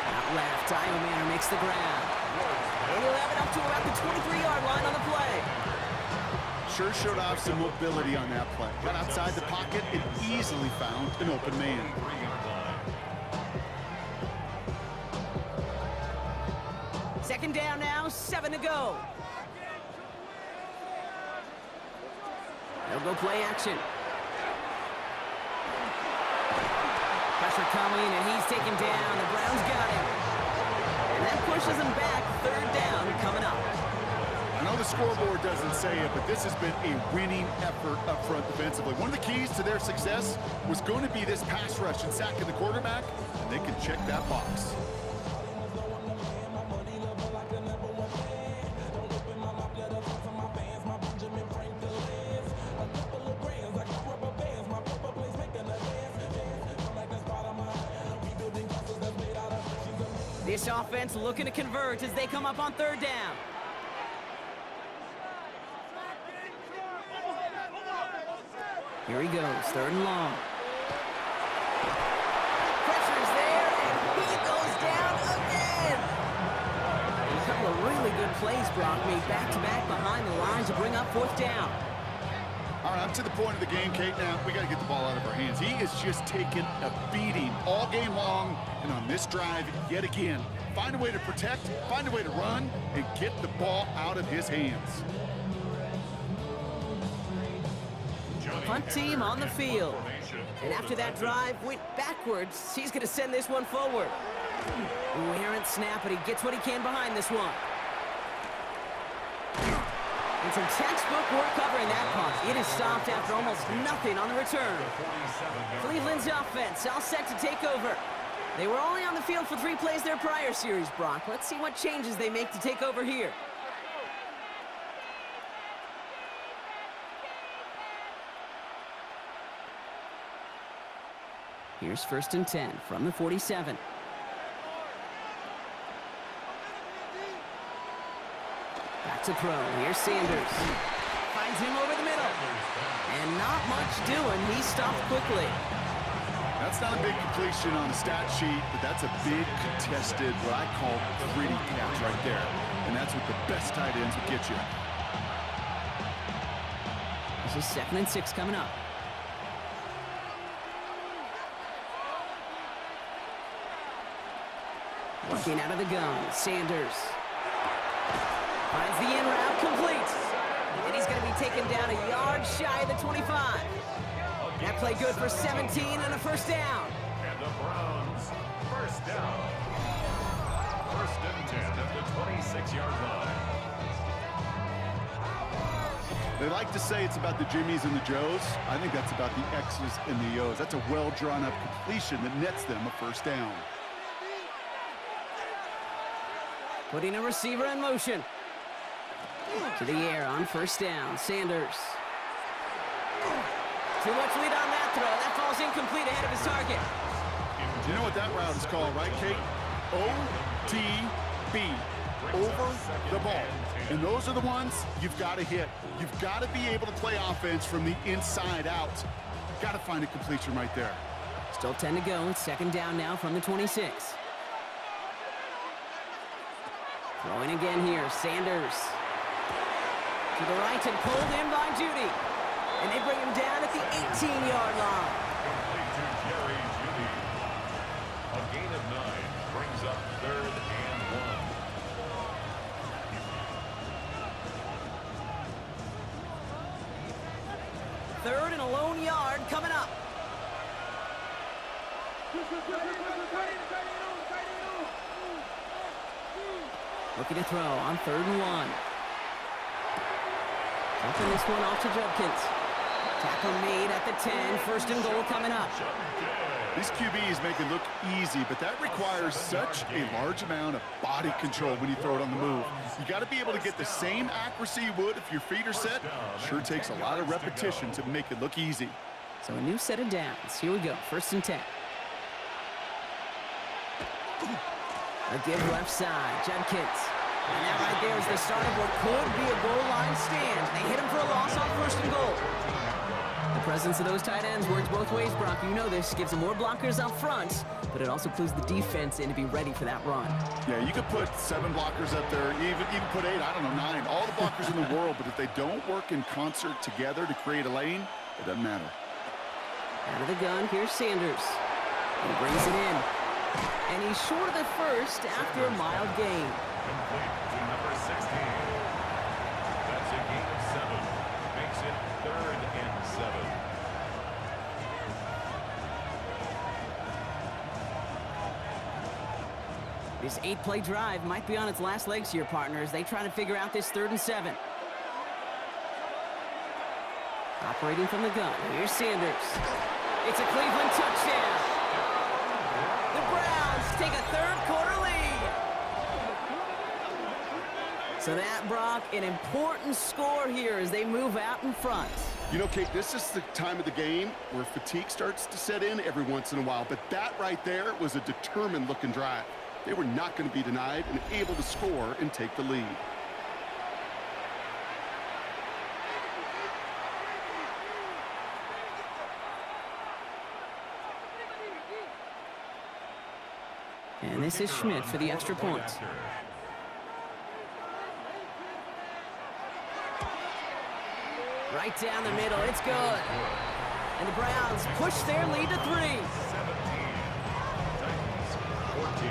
Out left. Dio Manor makes the ground. And he'll have it up to around the 23-yard line on the play. Sure showed off some mobility on that play. Got outside the pocket and easily found an open man. Second down now, 7 to go. They'll go play action. Pressure coming, and he's taken down. The Browns got him. And that pushes him back. 3rd down coming up. I know the scoreboard doesn't say it, but this has been a winning effort up front defensively. One of the keys to their success was going to be this pass rush and sacking the quarterback, and they can check that box. This offense looking to convert as they come up on third down. Here he goes, third and long. Pressure's there, and he goes down again. A couple of really good plays, Brock, made back-to-back behind the line to bring up fourth down. All right, up to the point of the game, Kate. Now, we got to get the ball out of our hands. He is just taking a beating all game long, and on this drive, yet again, find a way to protect, find a way to run, and get the ball out of his hands. Punt team on the field. And after that drive went backwards, he's going to send this one forward. Ooh, errant snap, but he gets what he can behind this one. And some textbook work covering that punt. It is stopped after almost nothing on the return. Cleveland's offense all set to take over. They were only on the field for 3 plays their prior series, Brock. Let's see what changes they make to take over here. Here's 1st and 10 from the 47. Back to throw. Here's Sanders. Finds him over the middle. And not much doing. He stopped quickly. That's not a big completion on the stat sheet, but that's a big contested, what I call pretty catch right there. And that's what the best tight ends would get you. This is 2nd and 6 coming up. Working out of the gun, Sanders. Finds the in route, complete. And he's going to be taken down a yard shy of the 25. That play good for 17 and a first down. And the Browns, first down. 1st and 10 at the 26-yard line. They like to say it's about the Jimmies and the Joes. I think that's about the X's and the O's. That's a well-drawn-up completion that nets them a first down. Putting a receiver in motion. To the air on first down, Sanders. Too much lead on that throw. That falls incomplete ahead of his target. You know what that route is called, right, Kate? OTB, over the ball. And those are the ones you've got to hit. You've got to be able to play offense from the inside out. Got to find a completion right there. Still 10 to go. It's 2nd down now from the 26. Throwing again here, Sanders. To the right and pulled in by Judy. And they bring him down at the 18-yard line. Complete to Jerry Judy. A gain of 9 brings up 3rd and 1. 3rd and a lone yard coming up. Looking to throw on 3rd and 1. Dumping this one off to Judkins. Tackle made at the 10. 1st and goal coming up. These QBs make it look easy, but that requires such a large amount of body control when you throw it on the move. You got to be able to get the same accuracy you would if your feet are set. Sure takes a lot of repetition to make it look easy. So a new set of downs. Here we go. 1st and 10. A give left side. Judkins. And that right there is the start of what could be a goal line stand. They hit him for a loss on 1st and goal. The presence of those tight ends works both ways, Brock. You know this. Gives them more blockers up front, but it also clues the defense in to be ready for that run. Yeah, you could put 7 blockers up there, even put 8, I don't know, 9. All the blockers in the world, but if they don't work in concert together to create a lane, it doesn't matter. Out of the gun, here's Sanders. He brings it in. And he's short of the first after a mild gain. Complete to number 16. That's a gain of 7. Makes it 3rd and 7. This 8-play drive might be on its last legs here, partners. They try to figure out this 3rd and 7. Operating from the gun, here's Sanders. It's a Cleveland touchdown. The Browns take a 3rd quarter lead. So that, Brock, an important score here as they move out in front. You know, Kate, this is the time of the game where fatigue starts to set in every once in a while, but that right there was a determined-looking drive. They were not going to be denied and able to score and take the lead. And this is Schmidt for the extra point. Right down the middle, it's good. And the Browns push their lead to 3. 17. Titans 14.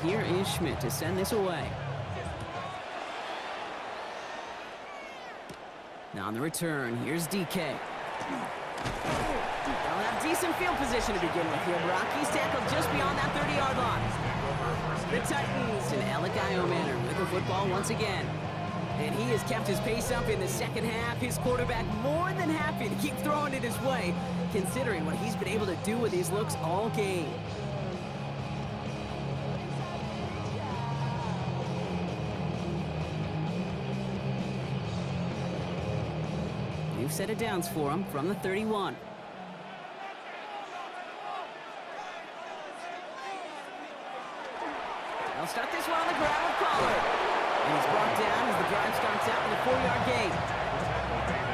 Here is Schmidt to send this away. Now on the return, here's DK. They'll have decent field position to begin with here, Brock. He's tackled just beyond that 30-yard line. The Titans in Alec Manor with the football once again. And he has kept his pace up in the second half. His quarterback more than happy to keep throwing it his way, considering what he's been able to do with these looks all game. New set of downs for him from the 31. They'll start this one on the ground with Pollard. And he's brought down as the drive starts out with a 4-yard gain.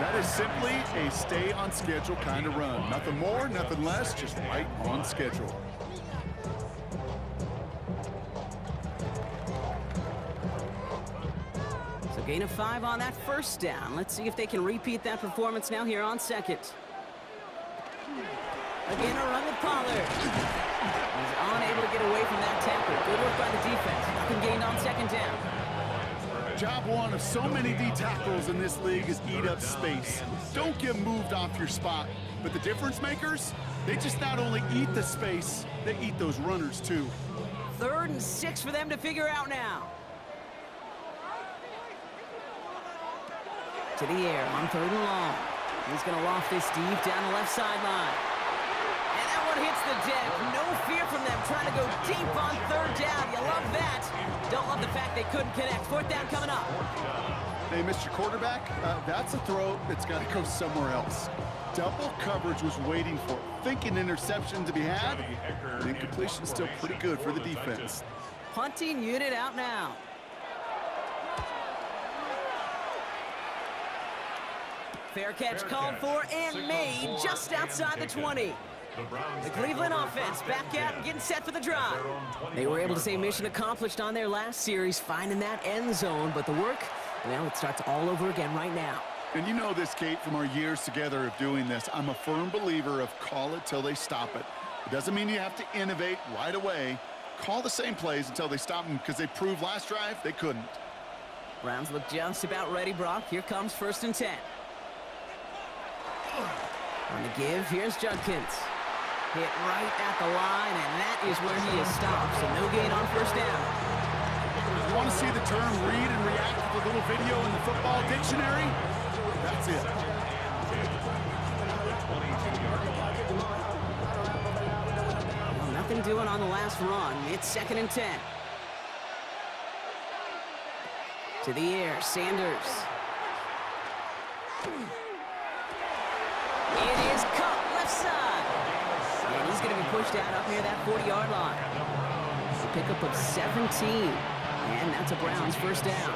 That is simply a stay-on-schedule kind of run. Nothing more, nothing less, just right on schedule. So gain of 5 on that first down. Let's see if they can repeat that performance now here on second. Again, a run with Pollard. He's unable to get away from that tackle. Good work by the defense. Nothing gained on second down. Job one of so many D tackles in this league is eat up space. Don't get moved off your spot. But the difference makers, they just not only eat the space, they eat those runners too. 3rd and 6 for them to figure out now. To the air on 3rd and long. He's going to loft this deep down the left sideline. And that one hits the deck. No fear from them trying to go deep on 3rd down. You love that. Don't love the fact they couldn't connect. 4th down coming up. Hey, Mr. Quarterback, that's a throw that's got to go somewhere else. Double coverage was waiting for it. Thinking interception to be had. The incompletion's still pretty good for the defense. Punting unit out now. Fair catch called for and made just outside the 20. The Cleveland offense back out and getting set for the drive. They were able to say mission accomplished on their last series, finding that end zone, but the work, well, it starts all over again right now. And you know this, Kate, from our years together of doing this. I'm a firm believer of call it till they stop it. It doesn't mean you have to innovate right away. Call the same plays until they stop them, because they proved last drive they couldn't. Browns look just about ready, Brock. Here comes 1st and 10. On the give, here's Judkins. Hit right at the line, and that is where he is stopped, so no gain on 1st down. You want to see the term read and react to the little video in the football dictionary? That's it. Well, nothing doing on the last run. It's 2nd and 10. To the air, Sanders. It is cut left side. And he's going to be pushed out up near that 40-yard line. A pickup of 17. And that's a Browns 1st down.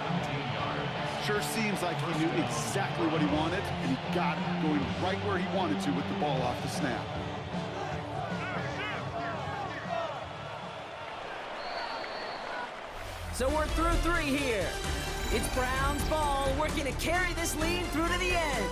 Sure seems like he knew exactly what he wanted, and he got it, going right where he wanted to with the ball off the snap. So we're through 3 here. It's Brown's ball, working to carry this lead through to the end.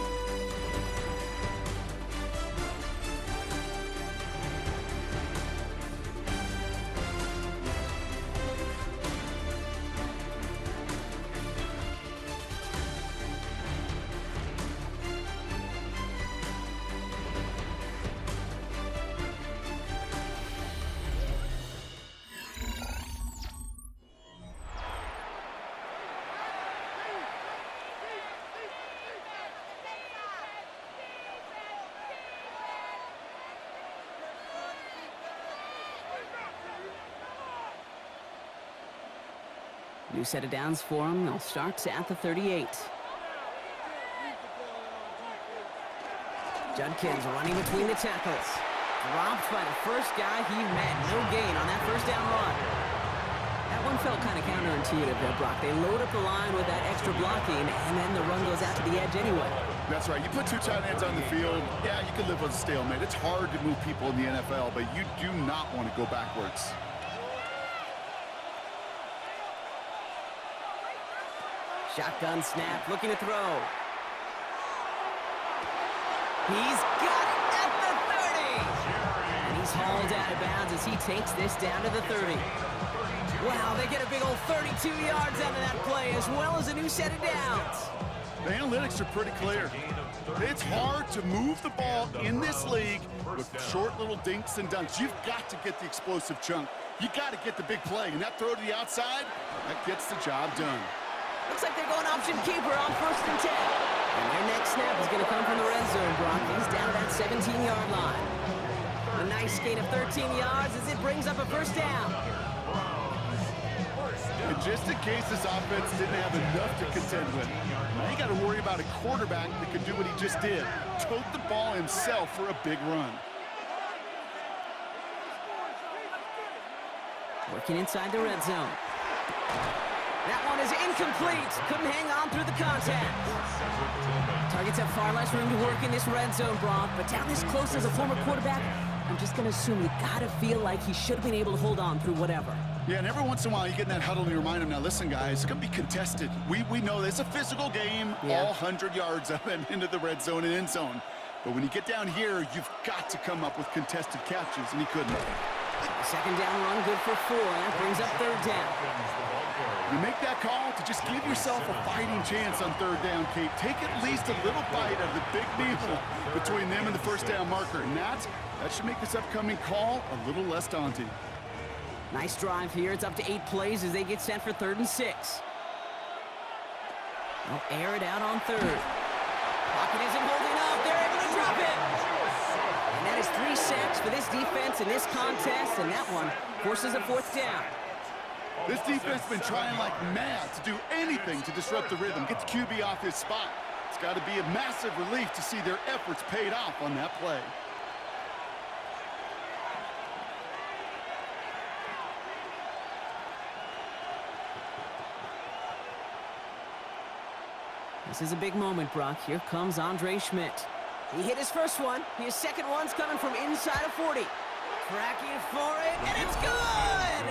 New set of downs for them. They'll start at the 38. Judkins running between the tackles. Dropped by the first guy he met. No gain on that first down run. That one felt kind of counterintuitive there, Brock. They load up the line with that extra blocking, and then the run goes out to the edge anyway. That's right. You put two tight ends on the field, yeah, you can live with a stalemate. It's hard to move people in the NFL, but you do not want to go backwards. Shotgun snap, looking to throw. He's got it at the 30! And he's hauled out of bounds as he takes this down to the 30. Wow, they get a big old 32 yards out of that play, as well as a new set of downs. The analytics are pretty clear. It's hard to move the ball in this league with short little dinks and dunks. You've got to get the explosive chunk. You got to get the big play, and that throw to the outside, that gets the job done. Looks like they're going option keeper on 1st and 10. And their next snap is going to come from the red zone, Brock. He's down to that 17-yard line. A nice gain of 13 yards as it brings up a first down. And just in case this offense didn't have enough to contend with, now you got to worry about a quarterback that can do what he just did. Tote the ball himself for a big run. Working inside the red zone. That one is incomplete. Couldn't hang on through the contact. Targets have far less room to work in this red zone, Brock, but down this close as a former quarterback, I'm just going to assume you got to feel like he should have been able to hold on through whatever. Yeah, and every once in a while you get in that huddle and you remind him, now listen, guys, it's going to be contested. We know this. It's a physical game, all 100 yards up and into the red zone and end zone. But when you get down here, you've got to come up with contested catches, and he couldn't. Second down run, good for 4. That brings up 3rd down. You make that call to just give yourself a fighting chance on 3rd down, Kate. Take at least a little bite of the big meal between them and the first down marker. And that should make this upcoming call a little less daunting. Nice drive here. It's up to 8 plays as they get set for 3rd and 6. They'll air it out on 3rd. Pocket isn't holding up. They're able to drop it. And that is 3 sacks for this defense in this contest, and that one forces a 4th down. This defense has been trying like mad to do anything to disrupt the rhythm, get the QB off his spot. It's got to be a massive relief to see their efforts paid off on that play. This is a big moment, Brock. Here comes Andre Schmidt. He hit his first one. His second one's coming from inside of 40. Cracking for it, and it's good!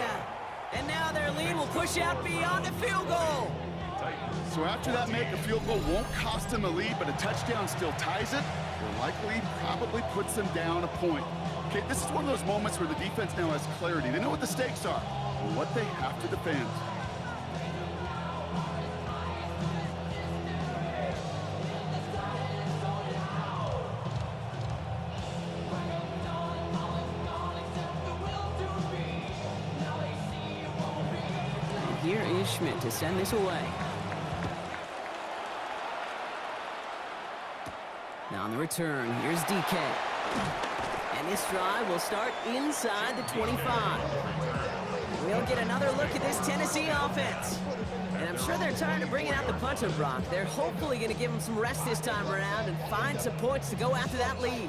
And now their lead will push out beyond a field goal. So after that make, a field goal won't cost them a lead, but a touchdown still ties it, or likely probably puts them down a point. Okay, this is one of those moments where the defense now has clarity. They know what the stakes are and what they have to defend. Here is Schmidt to send this away. Now on the return, here's DK. And this drive will start inside the 25. We'll get another look at this Tennessee offense. And I'm sure they're tired of bringing out the puncher, Brock. They're hopefully going to give them some rest this time around and find some points to go after that lead.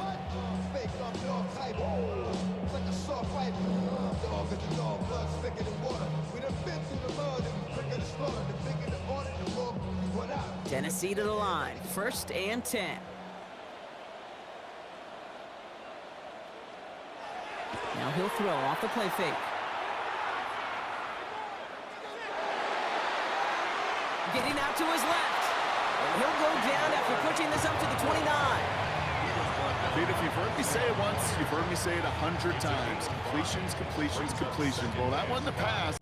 Tennessee to the line, 1st and 10. Now he'll throw off the play fake. getting out to his left. And he'll go down after pushing this up to the 29. Pete, if you've heard me say it once, you've heard me say it 100 times. Completions, completions, completions. Well, that wasn't a pass.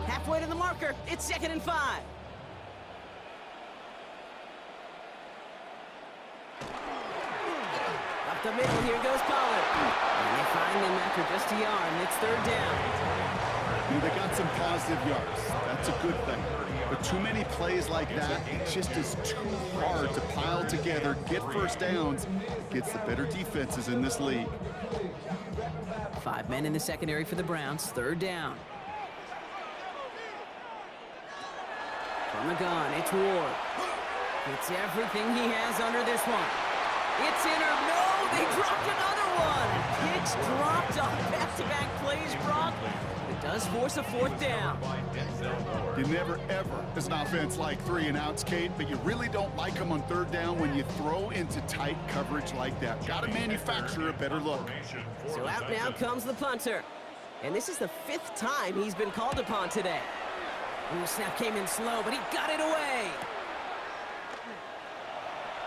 Halfway to the marker. It's 2nd and 5. Up the middle, here goes Pollard. And they find him after just a yard, and it's 3rd down. They got some positive yards. That's a good thing. But too many plays like that, it just is too hard to pile together, get first downs, gets the better defenses in this league. 5 men in the secondary for the Browns. 3rd down. From the gun, it's Ward. It's everything he has under this one. It's in or no, they dropped another one. Picks dropped on back-to-back plays, Brock. It does force a 4th down. You never, ever, as an offense, like 3 and outs, Kate, but you really don't like them on 3rd down when you throw into tight coverage like that. Got to manufacture a better look. So out now comes the punter. And this is the 5th time he's been called upon today. Ooh, snap came in slow, but he got it away.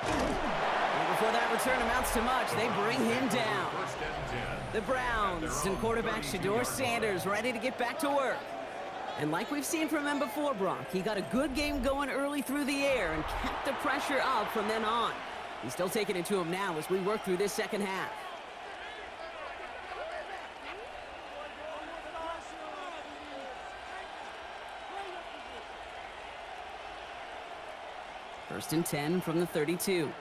And before that return amounts to much, they bring him down. The Browns and quarterback Shedeur Sanders ready to get back to work. And like we've seen from him before, Brock, he got a good game going early through the air and kept the pressure up from then on. He's still taking it to him now as we work through this 2nd half. First and 10 from the 32.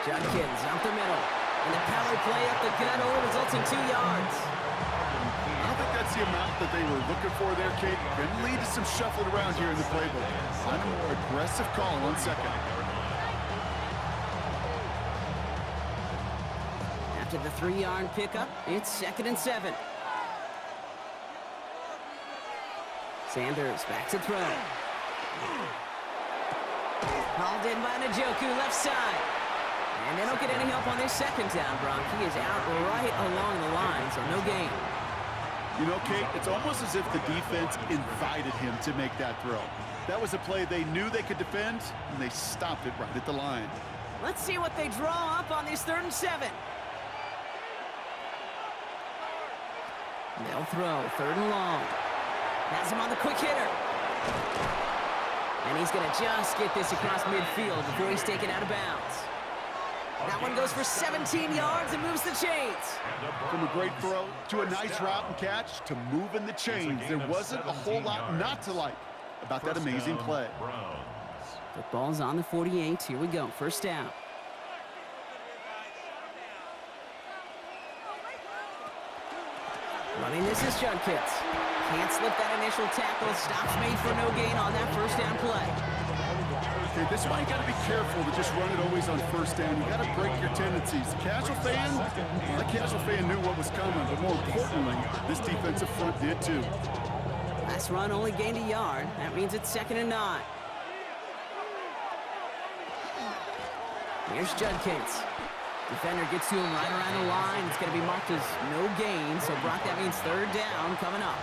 Judkins out the middle. And the power play up the gut only results in 2 yards. I don't think that's the amount that they were looking for there, Kate. Can lead to some shuffling around here in the playbook. Find a more aggressive call on 2nd. After the 3-yard pickup, it's 2nd and 7. Sanders back to throw. Hauled in by Njoku, left side. And they don't get any help on this 2nd down, Brock. He is out right along the line, so no gain. You know, Kate, it's almost as if the defense invited him to make that throw. That was a play they knew they could defend, and they stopped it right at the line. Let's see what they draw up on this 3rd and 7. They'll throw 3rd and long. Has him on the quick hitter. And he's going to just get this across midfield before he's taken out of bounds. That one goes for 17 yards and moves the chains. From a great throw to a nice route and catch to moving the chains, there wasn't a whole lot not to like about that amazing play. Football's on the 48. Here we go. 1st down. Running this is Judkins. Can't slip that initial tackle. Stops made for no gain on that 1st down play. Okay, this is why you got to be careful to just run it always on 1st down. You got to break your tendencies. The casual fan knew what was coming, but more importantly, this defensive front did too. Last run only gained a yard. That means it's 2nd and 9. Here's Judkins. Defender gets to him right around the line. It's going to be marked as no gain. So, Brock, that means 3rd down coming up.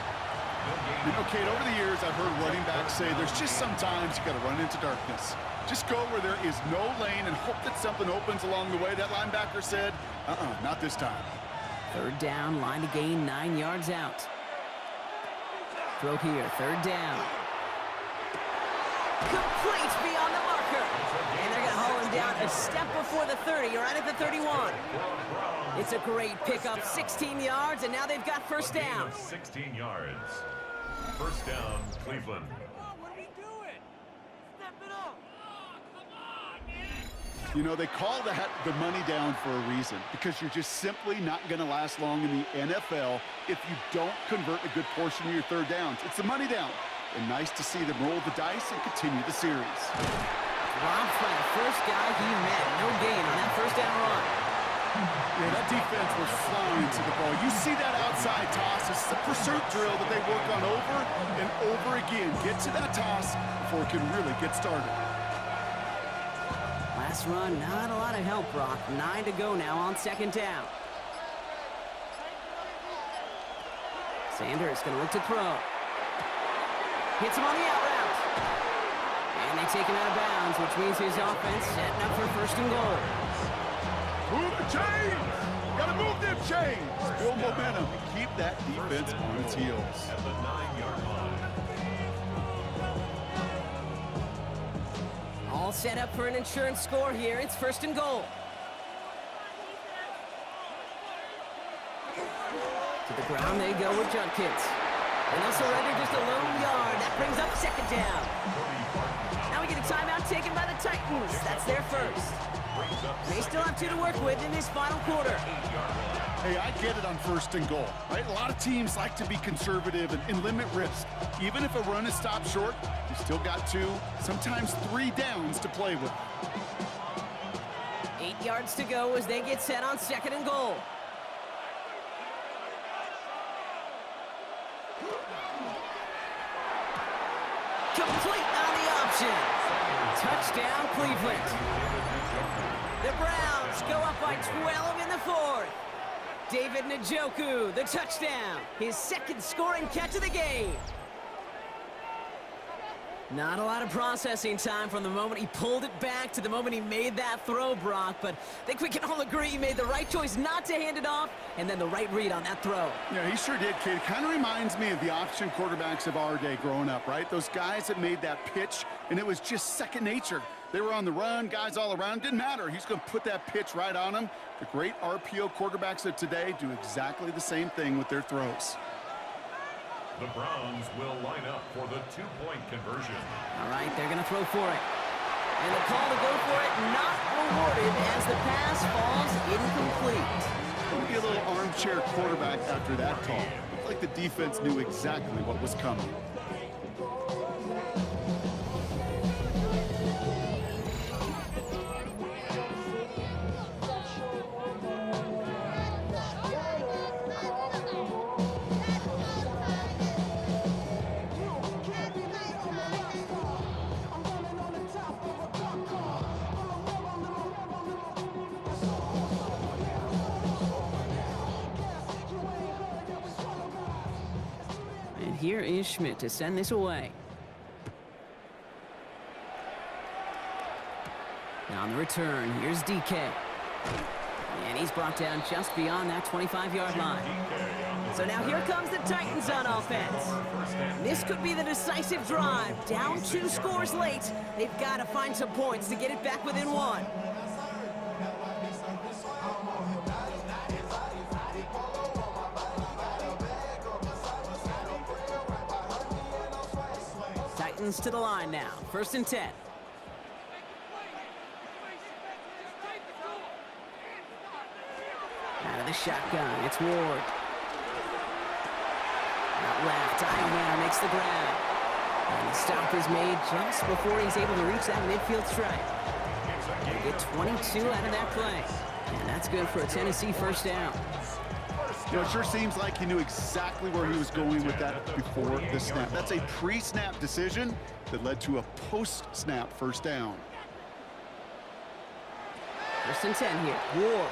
You know, Kate, over the years, I've heard running backs say there's just sometimes you got to run into darkness. Just go where there is no lane and hope that something opens along the way. That linebacker said, not this time. 3rd down, line to gain 9 yards out. Throw here, 3rd down. Complete beyond the marker. And they're going to haul him down a step before the 30, right at the 31. It's a great pickup, 16 yards, and now they've got 1st down. 16 yards. 1st down, Cleveland. What are we doing? Step it up. Come on, man. You know, they call that the money down for a reason, because you're just simply not going to last long in the NFL if you don't convert a good portion of your 3rd downs. It's the money down. and nice to see them roll the dice and continue the series. Dropped by the first guy he met. No gain on that first down run. Yeah, that defense was flying to the ball. You see that outside toss. It's the pursuit drill that they work on over and over again. Get to that toss before it can really get started. Last run, not a lot of help, Brock. 9 to go now on second down. Sanders going to look to throw. Hits him on the out route. And they take him out of bounds, which means his offense setting up for first and goal. Move the chains! Gotta move them chains! Build momentum and keep that defense on its heels. At the 9-yard line. All set up for an insurance score here. It's first and goal. To the ground they go with Judkins. And they'll surrender just a lone yard. That brings up second down. Now we get a timeout taken by the Titans. That's their first. They still have 2 to work with in this final quarter. Hey, I get it on first and goal, right? A lot of teams like to be conservative and limit risk. Even if a run is stopped short, you still got 2, sometimes 3 downs to play with. 8 yards to go as they get set on second and goal. Complete on the option. Touchdown, Cleveland. The Browns go up by 12 in the fourth. David Njoku, the touchdown. His second scoring catch of the game. Not a lot of processing time from the moment he pulled it back to the moment he made that throw, Brock. But I think we can all agree he made the right choice not to hand it off, and then the right read on that throw. Yeah, he sure did, kid. Kind of reminds me of the option quarterbacks of our day growing up, right? Those guys that made that pitch, and it was just second nature. They were on the run, guys all around. Didn't matter. He's going to put that pitch right on them. The great RPO quarterbacks of today do exactly the same thing with their throws. The Browns will line up for the 2-point conversion. All right, they're going to throw for it. And the call to go for it not rewarded as the pass falls incomplete. Maybe a little armchair quarterback after that call. Looked like the defense knew exactly what was coming. Here is Schmidt to send this away. Now on the return, here's DK. And he's brought down just beyond that 25-yard line. So now here comes the Titans on offense. This could be the decisive drive. Down 2 scores late. They've got to find some points to get it back within 1. Titans to the line now. First and 10. Out of the shotgun, it's Ward. Out left, Iowa makes the grab. And the stop is made just before he's able to reach that midfield stripe. They get 22 out of that play. And that's good for a Tennessee first down. You know, it sure seems like he knew exactly where he was going with that before the snap. That's a pre-snap decision that led to a post-snap first down. First and 10 here. Ward.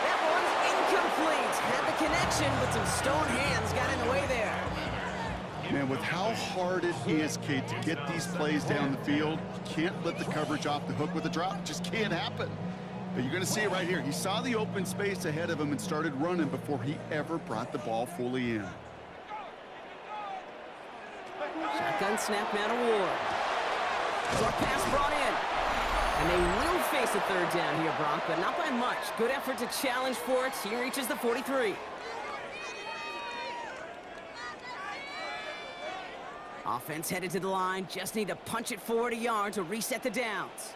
That one's incomplete. Had the connection, but some stone hands got in the way there. Man, with how hard it is, Kate, to get these plays down the field, you can't let the coverage off the hook with a drop. It just can't happen. But you're going to see it right here. He saw the open space ahead of him and started running before he ever brought the ball fully in. Shotgun snap now to Ward. Short pass brought in. And they will face a third down here, Brock, but not by much. Good effort to challenge for it. He reaches the 43. Offense headed to the line. Just need to punch it forward a yard to reset the downs.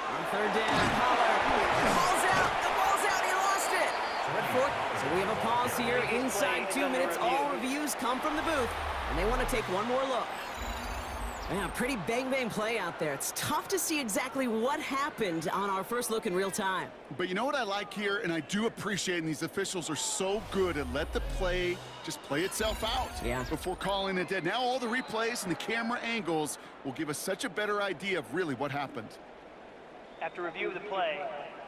On third down, Pollard. The ball's out. He lost it. So at fourth, it's a we have a pause here inside 2 minutes. All reviews come from the booth, and they want to take one more look. Yeah, pretty bang-bang play out there. It's tough to see exactly what happened on our first look in real time. But you know what I like here, and I do appreciate, and these officials are so good at let the play just play itself out before calling it dead. Now all the replays and the camera angles will give us such a better idea of really what happened. After review of the play,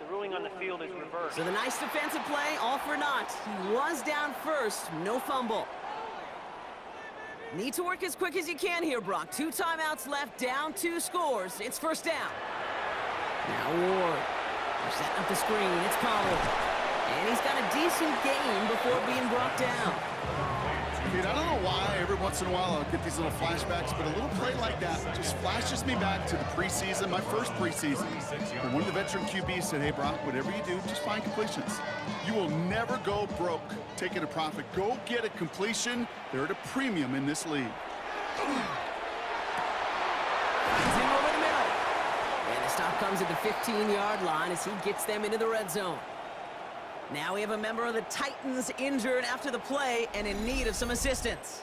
the ruling on the field is reversed. So the nice defensive play, all for naught. He was down first, no fumble. Need to work as quick as you can here, Brock. 2 timeouts left, down 2 scores. It's first down. Now Ward. They're setting up the screen. It's Pollard. And he's got a decent gain before being brought down. Dude, I don't know why every once in a while I'll get these little flashbacks, but a little play like that just flashes me back to the preseason, my first preseason. When one of the veteran QBs said, hey, Brock, whatever you do, just find completions. You will never go broke taking a profit. Go get a completion. They're at a premium in this league. He's in over the middle. And the stop comes at the 15-yard line as he gets them into the red zone. Now we have a member of the Titans injured after the play and in need of some assistance.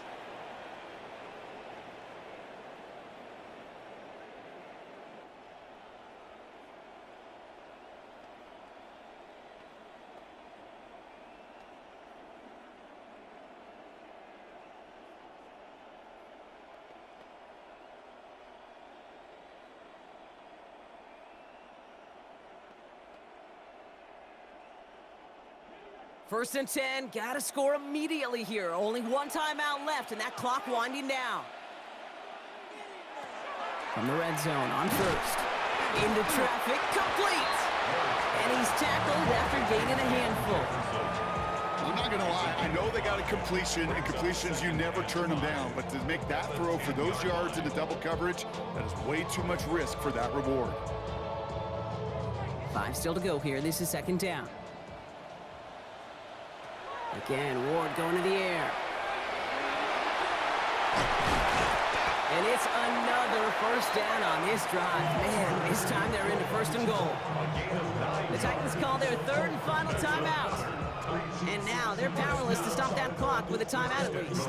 First and 10, gotta score immediately here. Only 1 timeout left, and that clock winding down. From the red zone, on first. Into traffic, complete! And he's tackled after gaining a handful. I'm not gonna lie, I know they got a completion, and completions, you never turn them down. But to make that throw for those yards into double coverage, that is way too much risk for that reward. 5 still to go here. This is second down. Again, Ward going to the air. And it's another first down on this drive. Man, this time they're into first and goal. The Titans call their 3rd and final timeout. And now they're powerless to stop that clock with a timeout at least.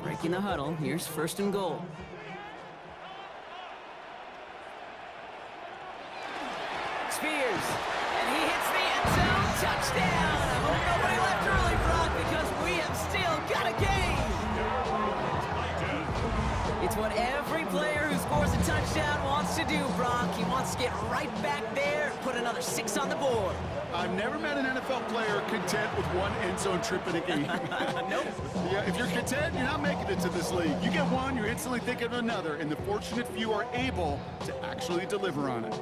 Breaking the huddle, here's first and goal. Spears, and he hits the end zone, touchdown! I hope nobody left early, Brock, because we have still got a game! It's what every player who scores a touchdown wants to do, Brock. He wants to get right back there, put another 6 on the board. I've never met an NFL player content with 1 end zone trip in a game. Nope. Yeah, if you're content, you're not making it to this league. You get one, you're instantly thinking of another, and the fortunate few are able to actually deliver on it.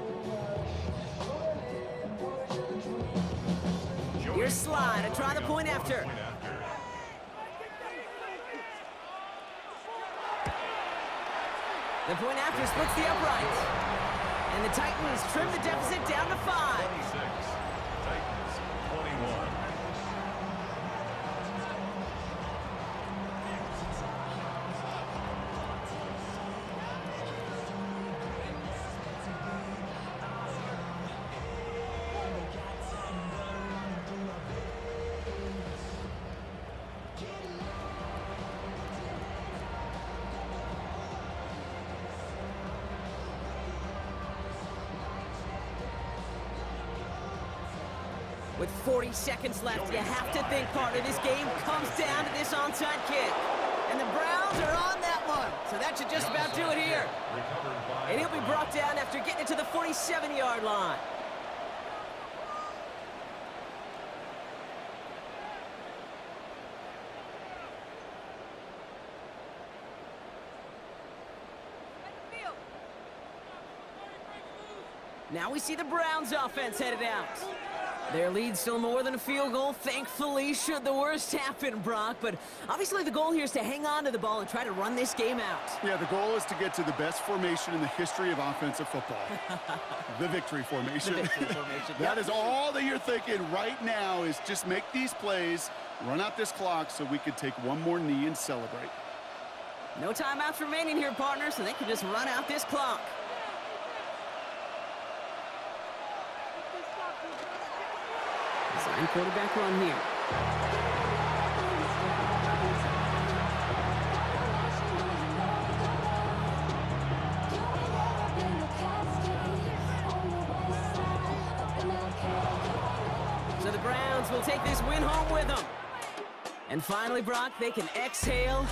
Here's Slide to try the point after. The point after splits the upright. And the Titans trim the deficit down to 5. 26. Titans 21. With 40 seconds left, you have to think part of this game comes down to this onside kick. And the Browns are on that one. So that should just about do it here. And he'll be brought down after getting it to the 47-yard line. Now we see the Browns offense headed out. Their lead still more than a field goal, thankfully, should the worst happen, Brock. But obviously the goal here is to hang on to the ball and try to run this game out. Yeah, the goal is to get to the best formation in the history of offensive football. The victory formation. The victory formation. That is all that you're thinking right now is just make these plays, run out this clock so we could take one more knee and celebrate. No timeouts remaining here, partner, so they can just run out this clock. Design quarterback run here. So the Browns will take this win home with them. And finally, Brock, they can exhale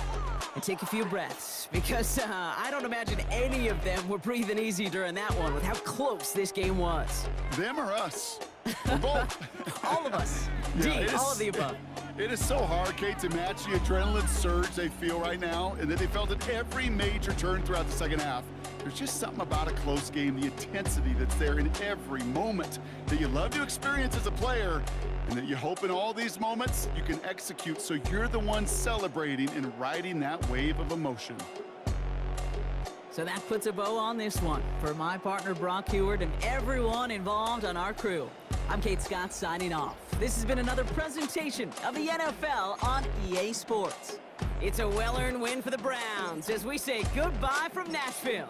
and take a few breaths, because I don't imagine any of them were breathing easy during that one with how close this game was. Them or us? We're both. All of us. Yeah, All of the above. It is so hard, Kate, to match the adrenaline surge they feel right now, and that they felt at every major turn throughout the second half. There's just something about a close game, the intensity that's there in every moment that you love to experience as a player, and that you hope in all these moments you can execute so you're the one celebrating and riding that wave of emotion. So that puts a bow on this one. For my partner, Brock Huard, and everyone involved on our crew, I'm Kate Scott signing off. This has been another presentation of the NFL on EA Sports. It's a well-earned win for the Browns as we say goodbye from Nashville.